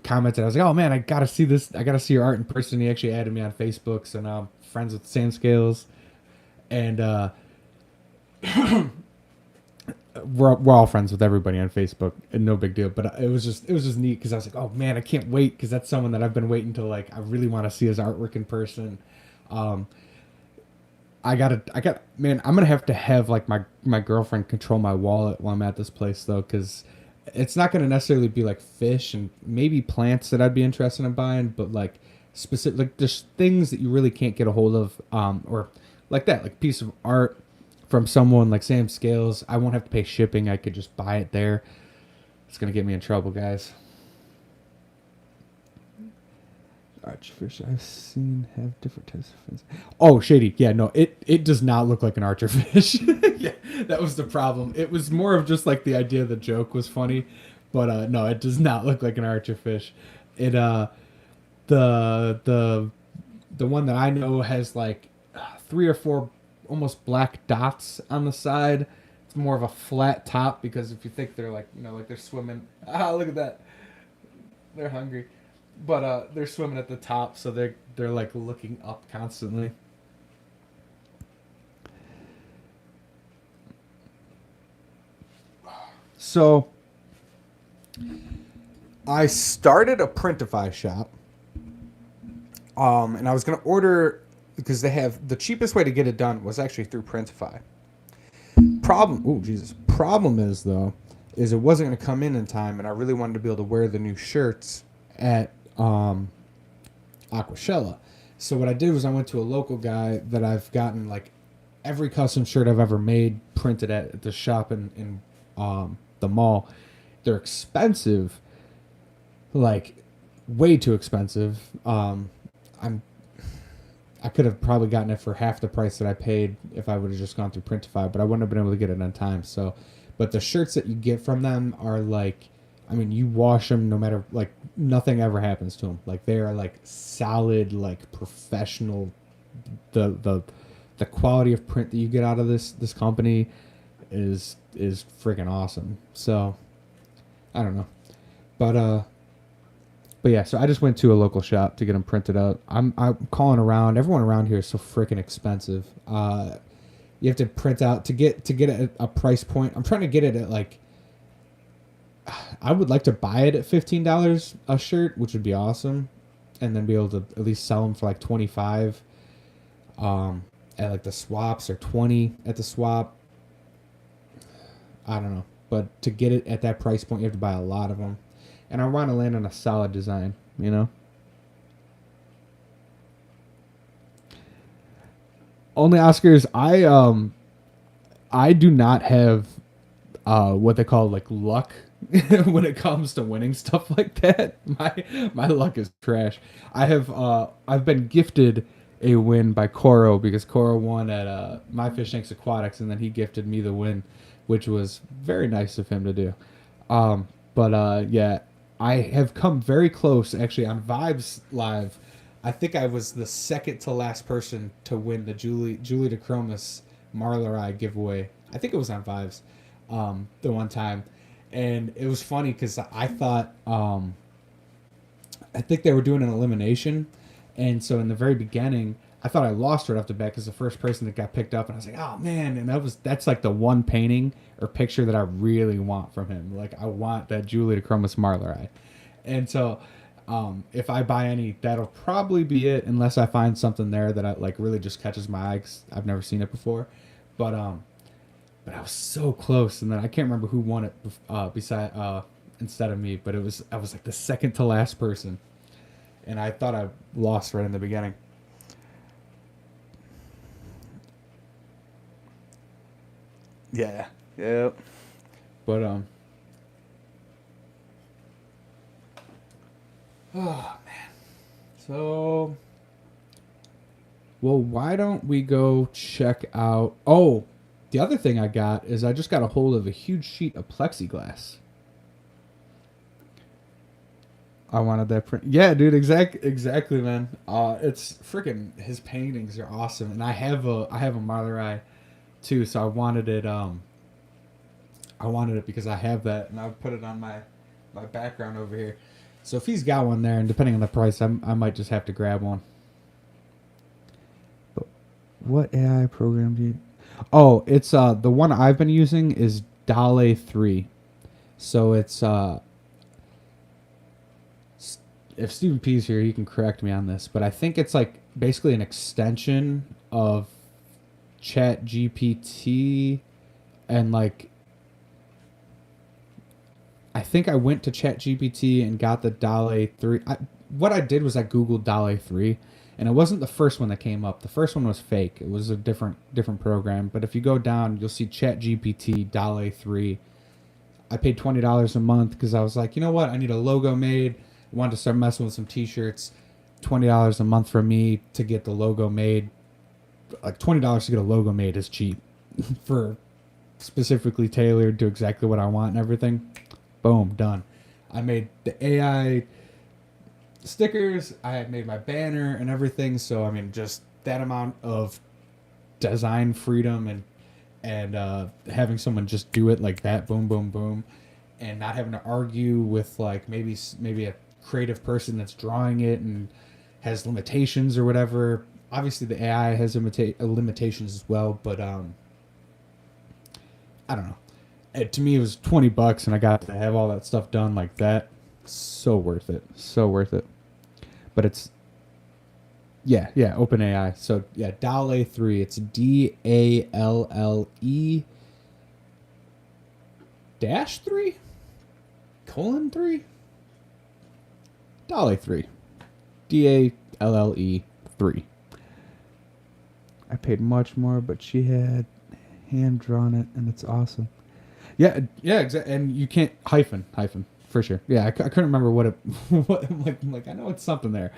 Speaker 2: commented. I was like, "Oh man, I gotta see this. I gotta see your art in person." He actually added me on Facebook, so now I'm friends with Sam Scales, and we're all friends with everybody on Facebook, and no big deal. But it was just neat because I was like, "Oh man, I can't wait," because that's someone that I've been waiting to, like, I really want to see his artwork in person. Man, I'm gonna have to have like my girlfriend control my wallet while I'm at this place though, because it's not gonna necessarily be like fish and maybe plants that I'd be interested in buying, but like specific, like there's things that you really can't get a hold of, or like that, like piece of art from someone like Sam Scales. I won't have to pay shipping. I could just buy it there. It's gonna get me in trouble, guys. Archerfish I've seen have different types of fins. Oh, Shady. Yeah, no, it does not look like an archerfish. Yeah, that was the problem. It was more of just like the idea of the joke was funny, but no, it does not look like an archerfish. It the the one that I know has like 3 or 4 almost black dots on the side. It's more of a flat top because if you think they're like, like they're swimming. Ah, look at that. They're hungry. But they're swimming at the top, so they're like looking up constantly. So I started a Printify shop. And I was gonna order because they have the cheapest way to get it done was actually through Printify. Problem is though, is it wasn't gonna come in time, and I really wanted to be able to wear the new shirts at Aquashella. So what I did was I went to a local guy that I've gotten like every custom shirt I've ever made printed at the shop in the mall. They're expensive, like way too expensive. I could have probably gotten it for half the price that I paid if I would have just gone through Printify, but I wouldn't have been able to get it on time. So, but the shirts that you get from them are like, I mean, you wash them no matter, like nothing ever happens to them. Like they are like solid, like professional. The quality of print that you get out of this company is freaking awesome. So I don't know, but yeah, so I just went to a local shop to get them printed out. I'm calling around. Everyone around here is so freaking expensive. You have to print out to get it at a price point. I'm trying to get it at like, I would like to buy it at $15 a shirt, which would be awesome, and then be able to at least sell them for like 25 at like the swaps, or 20 at the swap. I don't know, but to get it at that price point, you have to buy a lot of them. And I want to land on a solid design, Only Oscars, I do not have what they call like luck when it comes to winning stuff like that. My luck is trash. I've been gifted a win by Coro because Coro won at My Fish Tanks Aquatics, and then he gifted me the win, which was very nice of him to do. Yeah, I have come very close actually on Vibes Live. I think I was the second to last person to win the Julie DeChromis Marlar Eye giveaway. I think it was on Vibes the one time. And it was funny because I thought, I think they were doing an elimination. And so in the very beginning, I thought I lost right off the bat because the first person that got picked up, and I was like, oh man. And that's like the one painting or picture that I really want from him. Like I want that Julie DeChromis Marlar Eye. And so if I buy any, that'll probably be it, unless I find something there that I like really just catches my eye 'cause I've never seen it before. But I was so close, and then I can't remember who won it instead of me, but I was like the second to last person, and I thought I lost right in the beginning. Yeah. Yep. But oh man. So well, why don't we go check out the other thing I got is I just got a hold of a huge sheet of plexiglass. I wanted that print. Yeah, dude, exactly, man. It's freaking, his paintings are awesome, and I have a Marlar Eye too, so I wanted it because I have that, and I would put it on my background over here. So if he's got one there, and depending on the price, I might just have to grab one. But what AI program do you? Oh, it's the one I've been using is DALL-E 3. So it's if Stephen P's here, he can correct me on this, but I think it's like basically an extension of Chat GPT, and like I think I went to Chat GPT and got the DALL-E 3. what I did was I googled Dale 3, and it wasn't the first one that came up. The first one was fake. It was a different program. But if you go down, you'll see ChatGPT Dale 3. I paid $20 a month because I was like, you know what? I need a logo made. I wanted to start messing with some T-shirts. $20 a month for me to get the logo made. Like $20 to get a logo made is cheap for specifically tailored to exactly what I want and everything. Boom, done. I made the AI stickers. I had made my banner and everything. So I mean, just that amount of design freedom and having someone just do it like that, boom, boom, boom, and not having to argue with like maybe a creative person that's drawing it and has limitations or whatever. Obviously, the AI has limitations as well, but I don't know. To me, it was $20, and I got to have all that stuff done like that. So worth it. So worth it. But it's OpenAI. So yeah, Dale 3. It's DALLE dash 3 colon 3 Dale 3 DALLE 3. I paid much more, but she had hand drawn it, and it's awesome. Yeah, exactly. And you can't hyphen for sure. Yeah, I couldn't remember what it. What like I know it's something there.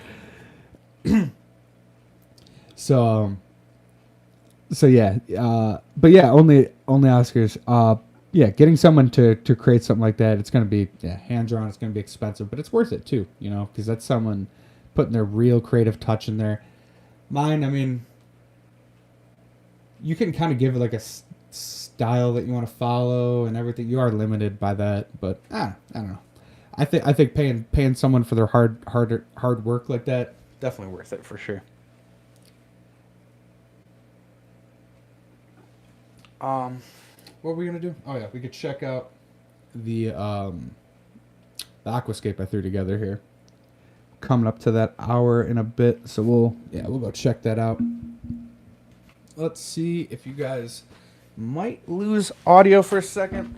Speaker 2: So yeah, but yeah, only Oscars. Yeah, getting someone to create something like that, it's gonna be hand drawn. It's gonna be expensive, but it's worth it too. You know, because that's someone putting their real creative touch in there. Mine, I mean, you can kind of give it like a style that you want to follow and everything. You are limited by that, but I don't know. I think paying someone for their hard work like that, definitely worth it for sure. What were we gonna do? Oh yeah, we could check out the aquascape I threw together here. Coming up to that hour in a bit, so we'll go check that out. Let's see if you guys might lose audio for a second.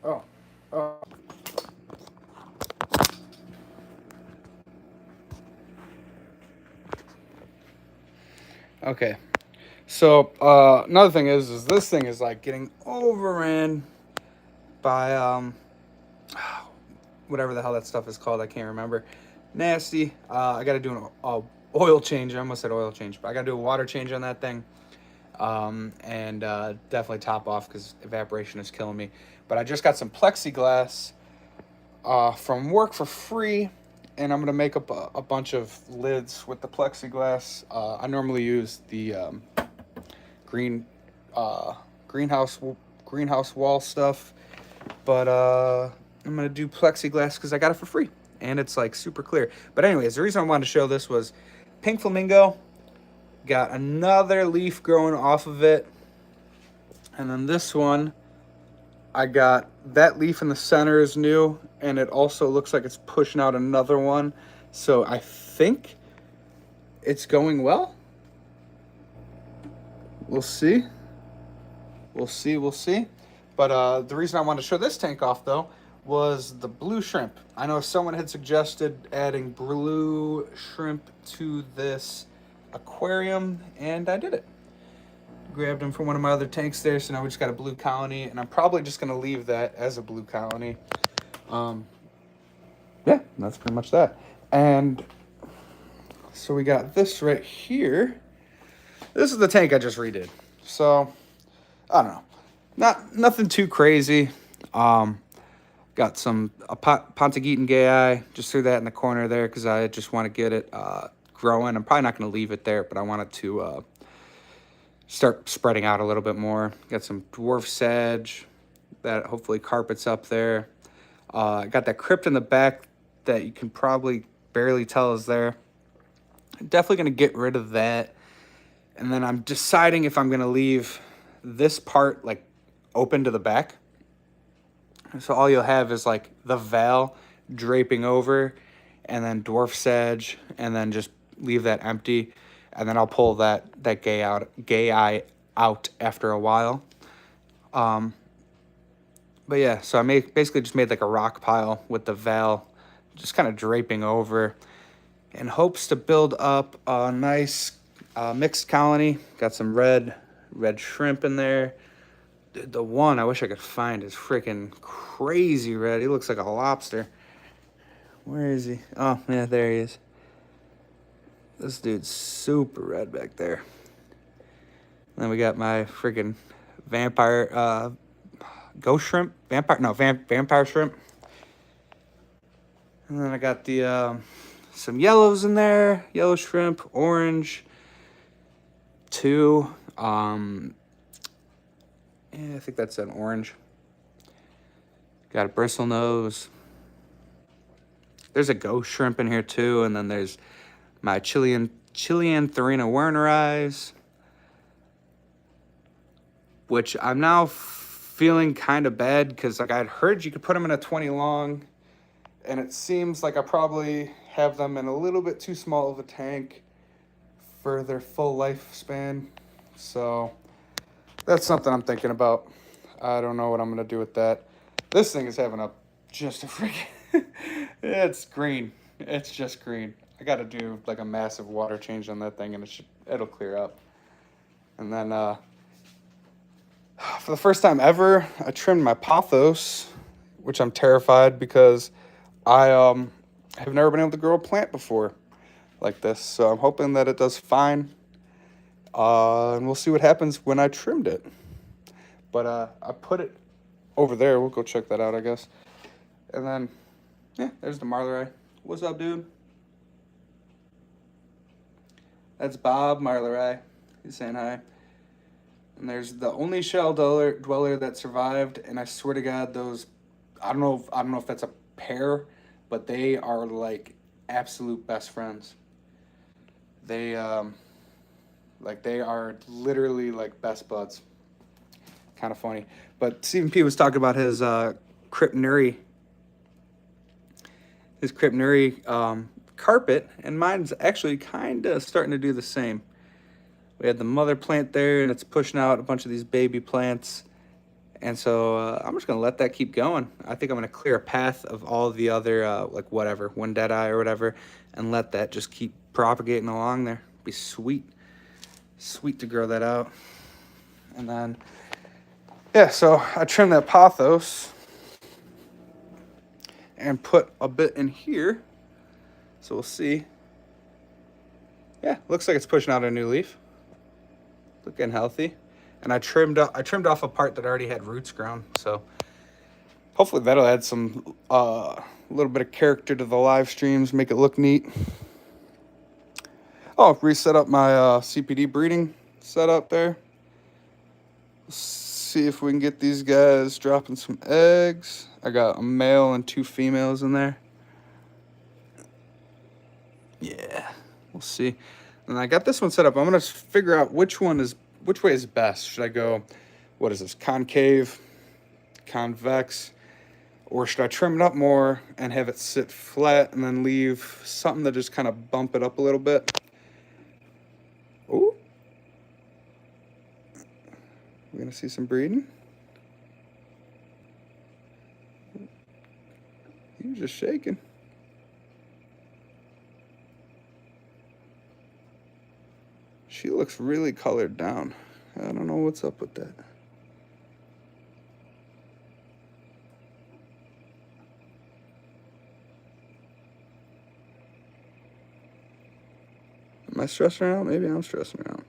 Speaker 2: Oh. Okay. So another thing is this thing is like getting overran by whatever the hell that stuff is called. I can't remember. Nasty. I got to do an oil change. I almost said oil change, but I got to do a water change on that thing. And definitely top off because evaporation is killing me. But I just got some plexiglass from work for free, and I'm gonna make up a bunch of lids with the plexiglass. I normally use the green greenhouse wall stuff, but I'm gonna do plexiglass because I got it for free, and it's like super clear. But anyways, the reason I wanted to show this was pink flamingo. Got another leaf growing off of it. And then this one, I got that leaf in the center is new. And it also looks like it's pushing out another one. So I think it's going well. We'll see. We'll see. But the reason I wanted to show this tank off, though, was the blue shrimp. I know someone had suggested adding blue shrimp to this aquarium, and I did it. Grabbed them from one of my other tanks there, so now we just got a blue colony, and I'm probably just going to leave that as a blue colony. Yeah, that's pretty much that. And so we got this right here. This is the tank I just redid. So, I don't know. Nothing too crazy. Got some Pontageetan Gay. Just threw that in the corner there because I just want to get it growing. I'm probably not going to leave it there, but I wanted to start spreading out a little bit more. Got some dwarf sedge that hopefully carpets up there. Got that crypt in the back that you can probably barely tell is there. Definitely going to get rid of that. And then I'm deciding if I'm going to leave this part like open to the back. So all you'll have is like the veil draping over and then dwarf sedge and then just leave that empty. And then I'll pull that gay eye out after a while. But yeah, so I basically just made like a rock pile with the val just kind of draping over, in hopes to build up a nice mixed colony. Got some red shrimp in there. The one I wish I could find is freaking crazy red. He looks like a lobster. Where is he? Oh, yeah, there he is. This dude's super red back there. And then we got my freaking vampire, ghost shrimp? Vampire shrimp. And then I got the, some yellows in there. Yellow shrimp, orange, two. Yeah, I think that's an orange. Got a bristle nose. There's a ghost shrimp in here too, and then there's my Chilean Thorina Wernerize, which I'm now feeling kind of bad because like I'd heard you could put them in a 20 long, and it seems like I probably have them in a little bit too small of a tank for their full lifespan. So that's something I'm thinking about. I don't know what I'm gonna do with that. This thing is having just a freaking it's green. It's just green. I gotta do like a massive water change on that thing, and it'll clear up. And then for the first time ever, I trimmed my pothos, which I'm terrified because I have never been able to grow a plant before like this. So I'm hoping that it does fine. And we'll see what happens when I trimmed it. But I put it over there. We'll go check that out, I guess. And then, yeah, there's the Marlerai. What's up, dude? That's Bob Marlerai. He's saying hi. And there's the only shell dweller that survived. And I swear to God, those, I don't know if that's a pair, but they are like absolute best friends. They they are literally like best buds. Kind of funny. But Stephen P was talking about his Crypneri carpet, and mine's actually kind of starting to do the same. We had the mother plant there, and it's pushing out a bunch of these baby plants. And so I'm just going to let that keep going. I think I'm going to clear a path of all the other, like whatever, one dead eye or whatever, and let that just keep propagating along there. Be sweet. Sweet to grow that out. And then, yeah, so I trimmed that pothos and put a bit in here. So we'll see. Yeah, looks like it's pushing out a new leaf. Looking healthy. And I trimmed off a part that already had roots grown. So hopefully that'll add some little bit of character to the live streams, make it look neat. Oh, reset up my CPD breeding setup there. See if we can get these guys dropping some eggs. I got a male and 2 females in there. Yeah, we'll see. And I got this one set up. I'm gonna figure out which way is best. Should I go, what is this, concave, convex, or should I trim it up more and have it sit flat and then leave something to just kind of bump it up a little bit? Ooh. We're gonna see some breeding. He was just shaking. She looks really colored down. I don't know what's up with that. Am I stressing her out? Maybe I'm stressing her out.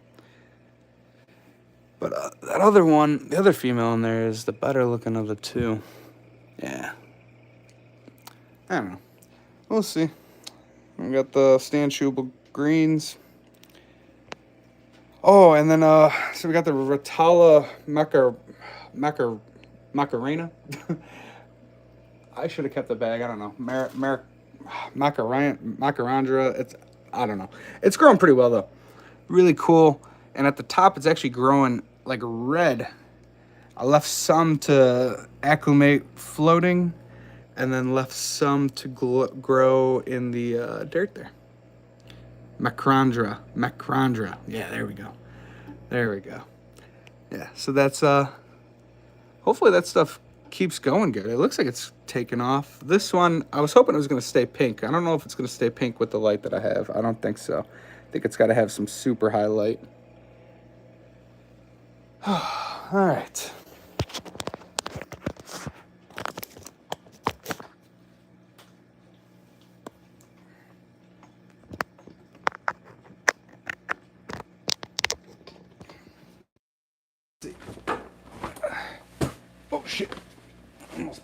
Speaker 2: But that other one, the other female in there is the better looking of the 2. Yeah. I don't know. We'll see. We got the Stan Schubel greens. Oh, and then so we got the Rotala Macarena. I should have kept the bag. I don't know. Macarandra. It's, I don't know. It's growing pretty well though. Really cool. And at the top, it's actually growing like red. I left some to acclimate floating, and then left some to grow in the dirt there. Macrandra. Yeah, there we go. Yeah, so that's hopefully that stuff
Speaker 1: keeps going good. It looks like it's taken off. This one, I was hoping it was going to stay pink. I don't know if it's going to stay pink with the light that I have. I don't think so. I think it's got to have some super high light. All right. Oh shit. Almost.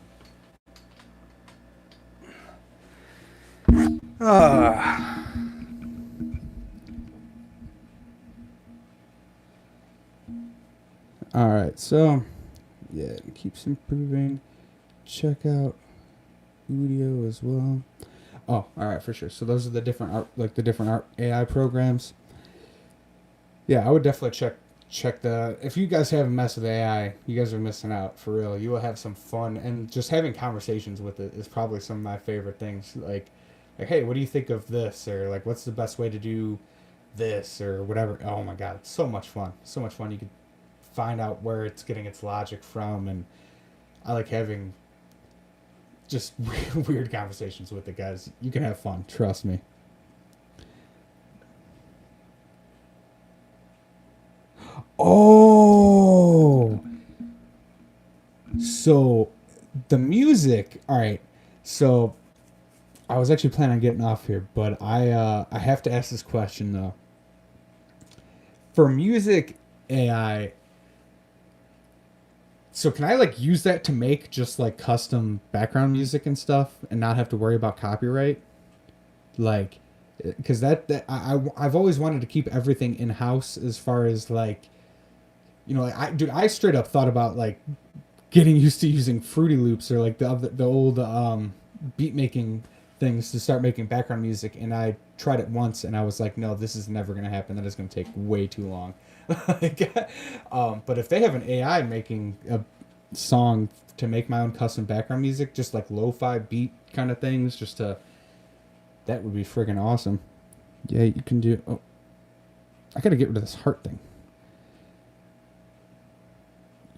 Speaker 1: All right, so yeah, it keeps improving. Check out Udio as well. Oh, all right, for sure. So those are the different art, like the different art AI programs. Yeah, I would definitely check the. If you guys haven't messed with AI, you guys are missing out for real. You will have some fun, and just having conversations with it is probably some of my favorite things. Like, hey, what do you think of this? Or like, what's the best way to do this or whatever? Oh my god, it's so much fun. So much fun. You can find out where it's getting its logic from, and I like having just weird conversations with it, guys. You can have fun, trust me. Oh, so the music. All right, so I was actually planning on getting off here, but I have to ask this question though. For music AI, so can I like use that to make just like custom background music and stuff and not have to worry about copyright? Like, because I've always wanted to keep everything in house as far as like, like I straight up thought about like getting used to using Fruity Loops or like the old beat making things to start making background music, and I tried it once and I was like, no, this is never gonna happen. That is gonna take way too long. Like, but if they have an AI making a song to make my own custom background music, just like lo-fi beat kind of things, that would be friggin' awesome. Yeah, you can do. Oh, I gotta get rid of this heart thing.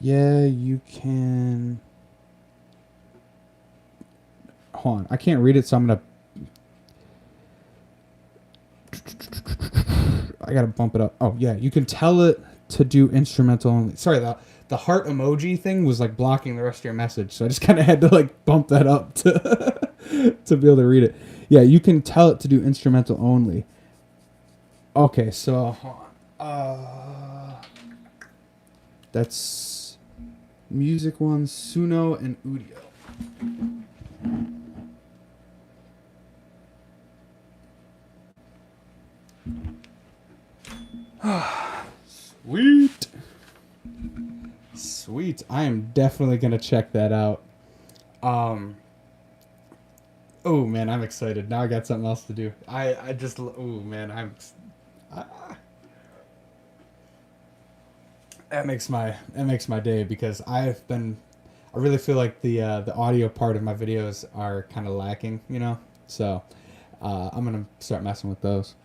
Speaker 1: Yeah, you can. Hold on, I can't read it, so I'm gonna. I gotta bump it up. Oh yeah, you can tell it to do instrumental only. Sorry, the heart emoji thing was like blocking the rest of your message, so I just kind of had to like bump that up to to be able to read it. Yeah, you can tell it to do instrumental only. Okay, so hold on. That's music one, Suno and Udio. Sweet. Sweet. I am definitely gonna check that out. Oh man, I'm excited. Now I got something else to do. I just oh man, I, that makes my day because I really feel like the audio part of my videos are kind of lacking, So I'm gonna start messing with those.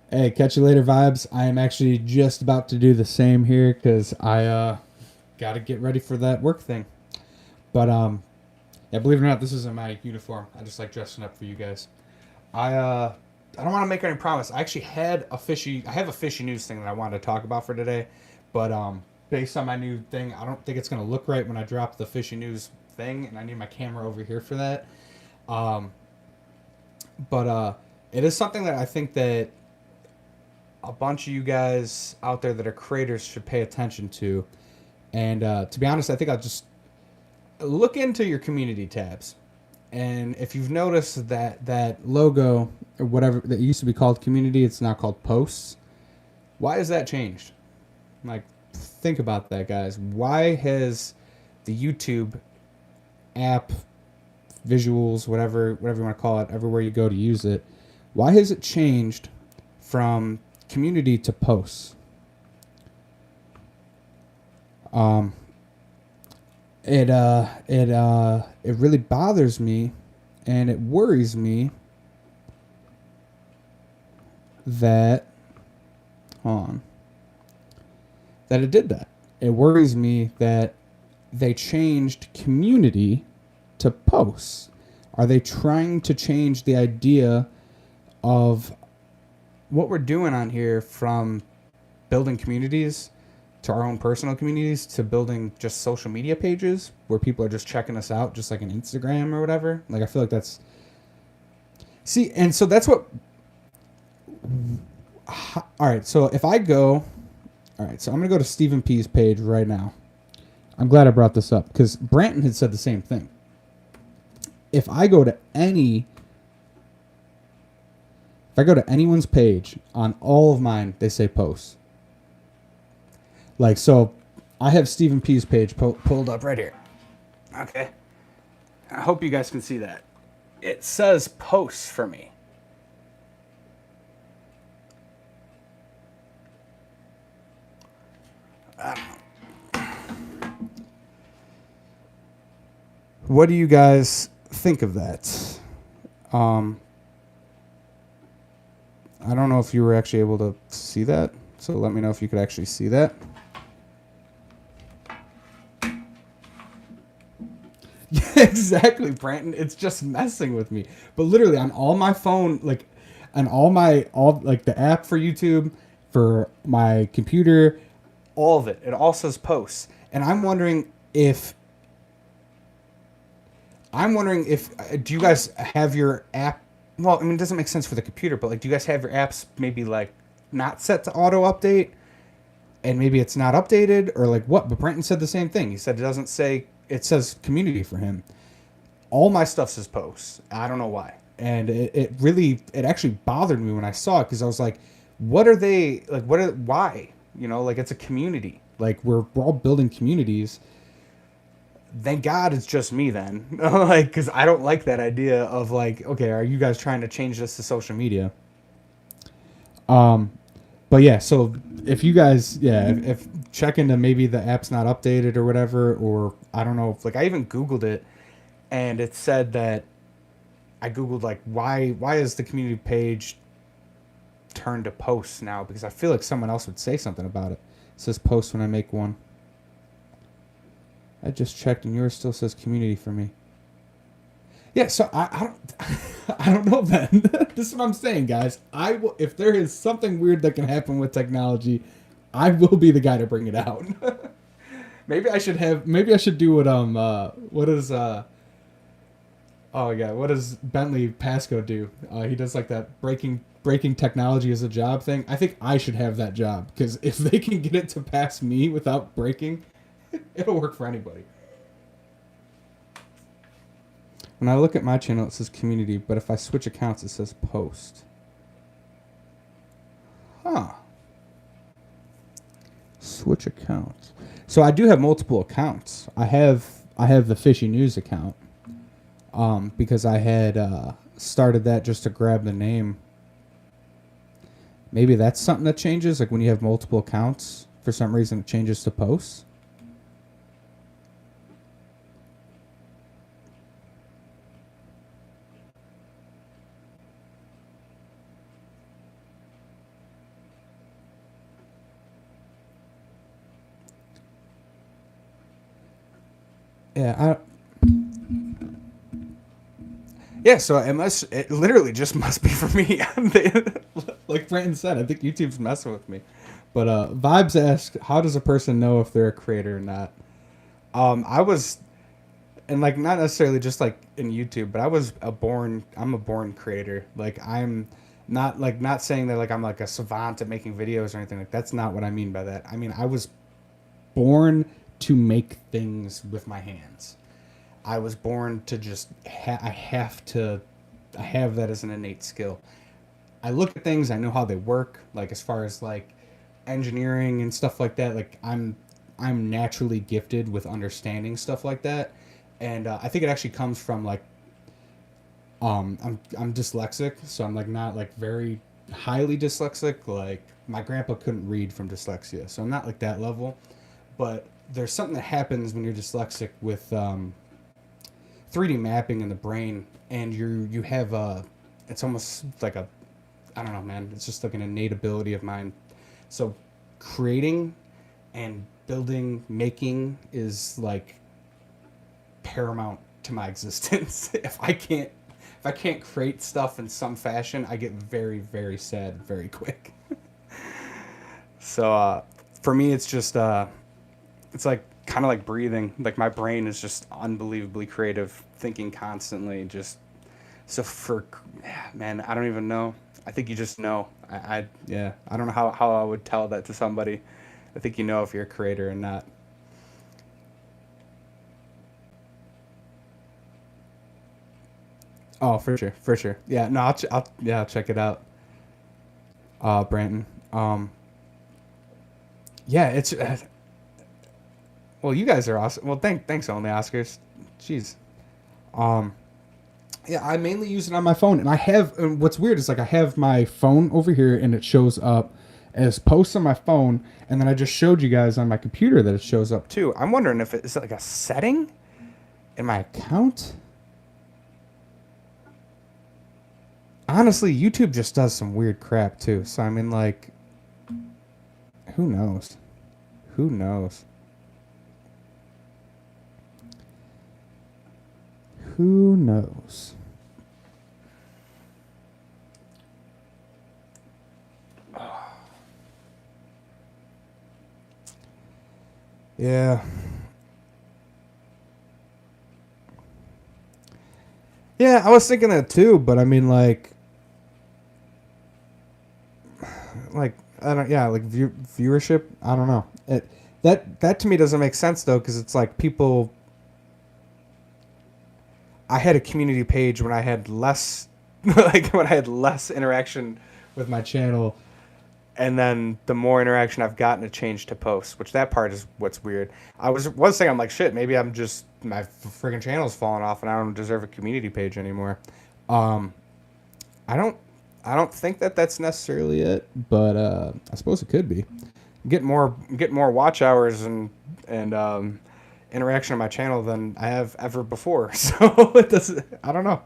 Speaker 1: Hey, catch you later, vibes. I am actually just about to do the same here because I got to get ready for that work thing. But yeah, believe it or not, this isn't my uniform. I just like dressing up for you guys. I don't want to make any promise. I actually I have a fishy news thing that I wanted to talk about for today, but based on my new thing, I don't think it's gonna look right when I drop the fishy news thing, and I need my camera over here for that. Um, but it is something that I think that a bunch of you guys out there that are creators should pay attention to. And to be honest, I think I'll just look into your community tabs. And if you've noticed that logo or whatever that used to be called community, it's now called posts. Why has that changed? Like, think about that, guys. Why has the YouTube app, visuals, whatever you want to call it, everywhere you go to use it, why has it changed from community to posts? It really bothers me and it worries me that hold on, that it did that. It worries me that
Speaker 2: they changed community to posts? Are they trying to change the idea of what we're doing on here from building communities to our own personal communities to building just social media pages where people are just checking us out, just like an Instagram or whatever? Like, I feel like that's... See, and so that's what... All right, so if I go... All right, so I'm going to go to Stephen P's page right now. I'm glad I brought this up because Branton had said the same thing. If I go to anyone's page on all of mine, they say posts. Like, so I have Stephen P's page pulled up right here. Okay. I hope you guys can see that. It says posts for me. What do you guys think of that? I don't know if you were actually able to see that, so let me know if you could actually see that. Yeah, exactly, Branton. It's just messing with me. But literally on all my phone, like, on all the app for YouTube, for my computer, all of it, it all says posts. And I'm wondering if do you guys have your app? Well, I mean, it doesn't make sense for the computer, but like, do you guys have your apps maybe like not set to auto update, and maybe it's not updated, or like what? But Brenton said the same thing. He said it says community for him. All my stuff says posts. I don't know why, and it actually bothered me when I saw it because I was like, what are they like? Why? You know, like, it's a community. Like, we're all building communities. Thank God it's just me then. Like, because I don't like that idea of like, okay, are you guys trying to change this to social media? But yeah, so if you guys, if check into maybe the app's not updated or whatever, or I don't know, like I even Googled it and it said that I Googled like, why is the community page turned to posts now? Because I feel like someone else would say something about it. It says posts when I make one. I just checked and yours still says community for me. Yeah, so I don't I don't know then. This is what I'm saying, guys. I will, if there is something weird that can happen with technology, I will be the guy to bring it out. Maybe I should do what does Bentley Pasco do? He does like that breaking technology as a job thing. I think I should have that job because if they can get it to pass me without breaking, it'll work for anybody. When I look at my channel, it says community, but if I switch accounts, it says post. Huh. Switch accounts. So I do have multiple accounts. I have the Fishy News account, because I had started that just to grab the name. Maybe that's something that changes, like when you have multiple accounts, for some reason it changes to posts. So it literally just must be for me. Like Brandon said, I think YouTube's messing with me. But Vibes asked, how does a person know if they're a creator or not? And like not necessarily just like in YouTube, but I'm a born creator. Like I'm not saying that like I'm like a savant at making videos or anything. Like that's not what I mean by that. I mean, I was born to make things with my hands. I was born to just I have that as an innate skill. I look at things, I know how they work, like as far as like engineering and stuff like that. Like I'm naturally gifted with understanding stuff like that, and I think it actually comes from like I'm dyslexic, so I'm like not like very highly dyslexic. Like my grandpa couldn't read from dyslexia, so I'm not like that level. But there's something that happens when you're dyslexic with 3D mapping in the brain, and you have it's almost like I don't know, man. It's just like an innate ability of mine. So creating and building, making is like paramount to my existence. If I can't create stuff in some fashion, I get very, very sad very quick. So for me, it's just it's like kind of like breathing. Like my brain is just unbelievably creative, thinking constantly. Just so for man, I don't even know. I think you just know. I don't know how I would tell that to somebody. I think you know if you're a creator or not. Oh, for sure, for sure. Yeah, no, I'll check it out. Branton. Yeah, it's well, you guys are awesome. Well, thanks only Oscars. Jeez. Um, yeah, I mainly use it on my phone, and I have. And what's weird is like I have my phone over here, and it shows up as posts on my phone, and then I just showed you guys on my computer that it shows up too. I'm wondering if it's like a setting in my account. Honestly, YouTube just does some weird crap too. So I mean, like, who knows? Who knows? Who knows? Yeah. Yeah, I was thinking that too, but I mean, like I don't, yeah, like viewership. I don't know. That to me doesn't make sense though, because it's like people. I had a community page when I had less, like when I had less interaction with my channel, and then the more interaction I've gotten, it changed to posts, which that part is what's weird. I was saying, I'm like, shit, maybe I'm just, my friggin' channel's falling off and I don't deserve a community page anymore. I don't think that that's necessarily it, but I suppose it could be. Get more watch hours and interaction on my channel than I have ever before. So it doesn't, I don't know.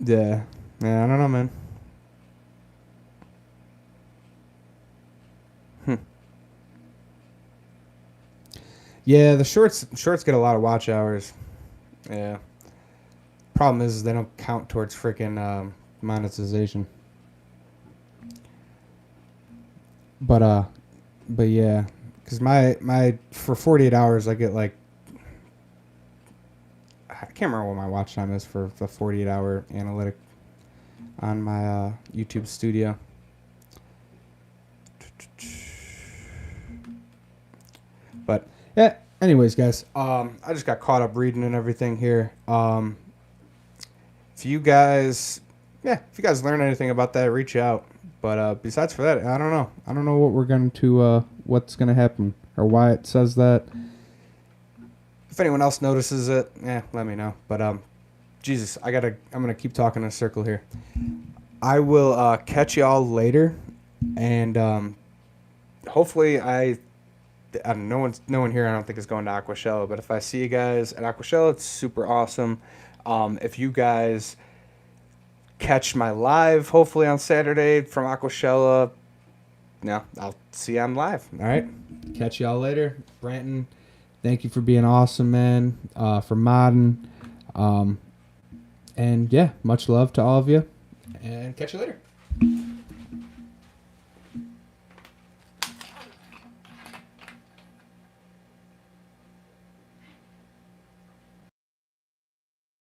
Speaker 2: Yeah, I don't know, man. Yeah, the shorts get a lot of watch hours. Yeah. Problem is they don't count towards freaking monetization. But yeah, because my for 48 hours I get like, I can't remember what my watch time is for the 48-hour analytic on my YouTube studio. But yeah, anyways, guys, I just got caught up reading and everything here. If you guys learn anything about that, reach out. But besides for that, I don't know. I don't know what we're going to what's going to happen or why it says that. If anyone else notices it, let me know. But Jesus, I'm gonna keep talking in a circle here. I will catch y'all later, and hopefully no one here I don't think is going to Aquashella. But if I see you guys at Aquashella, it's super awesome. If you guys catch my live, hopefully on Saturday from Aquashella, I'll see you on live. All right, catch y'all later, Branton. Thank you for being awesome, man, for modding. And yeah, much love to all of you. And catch you later.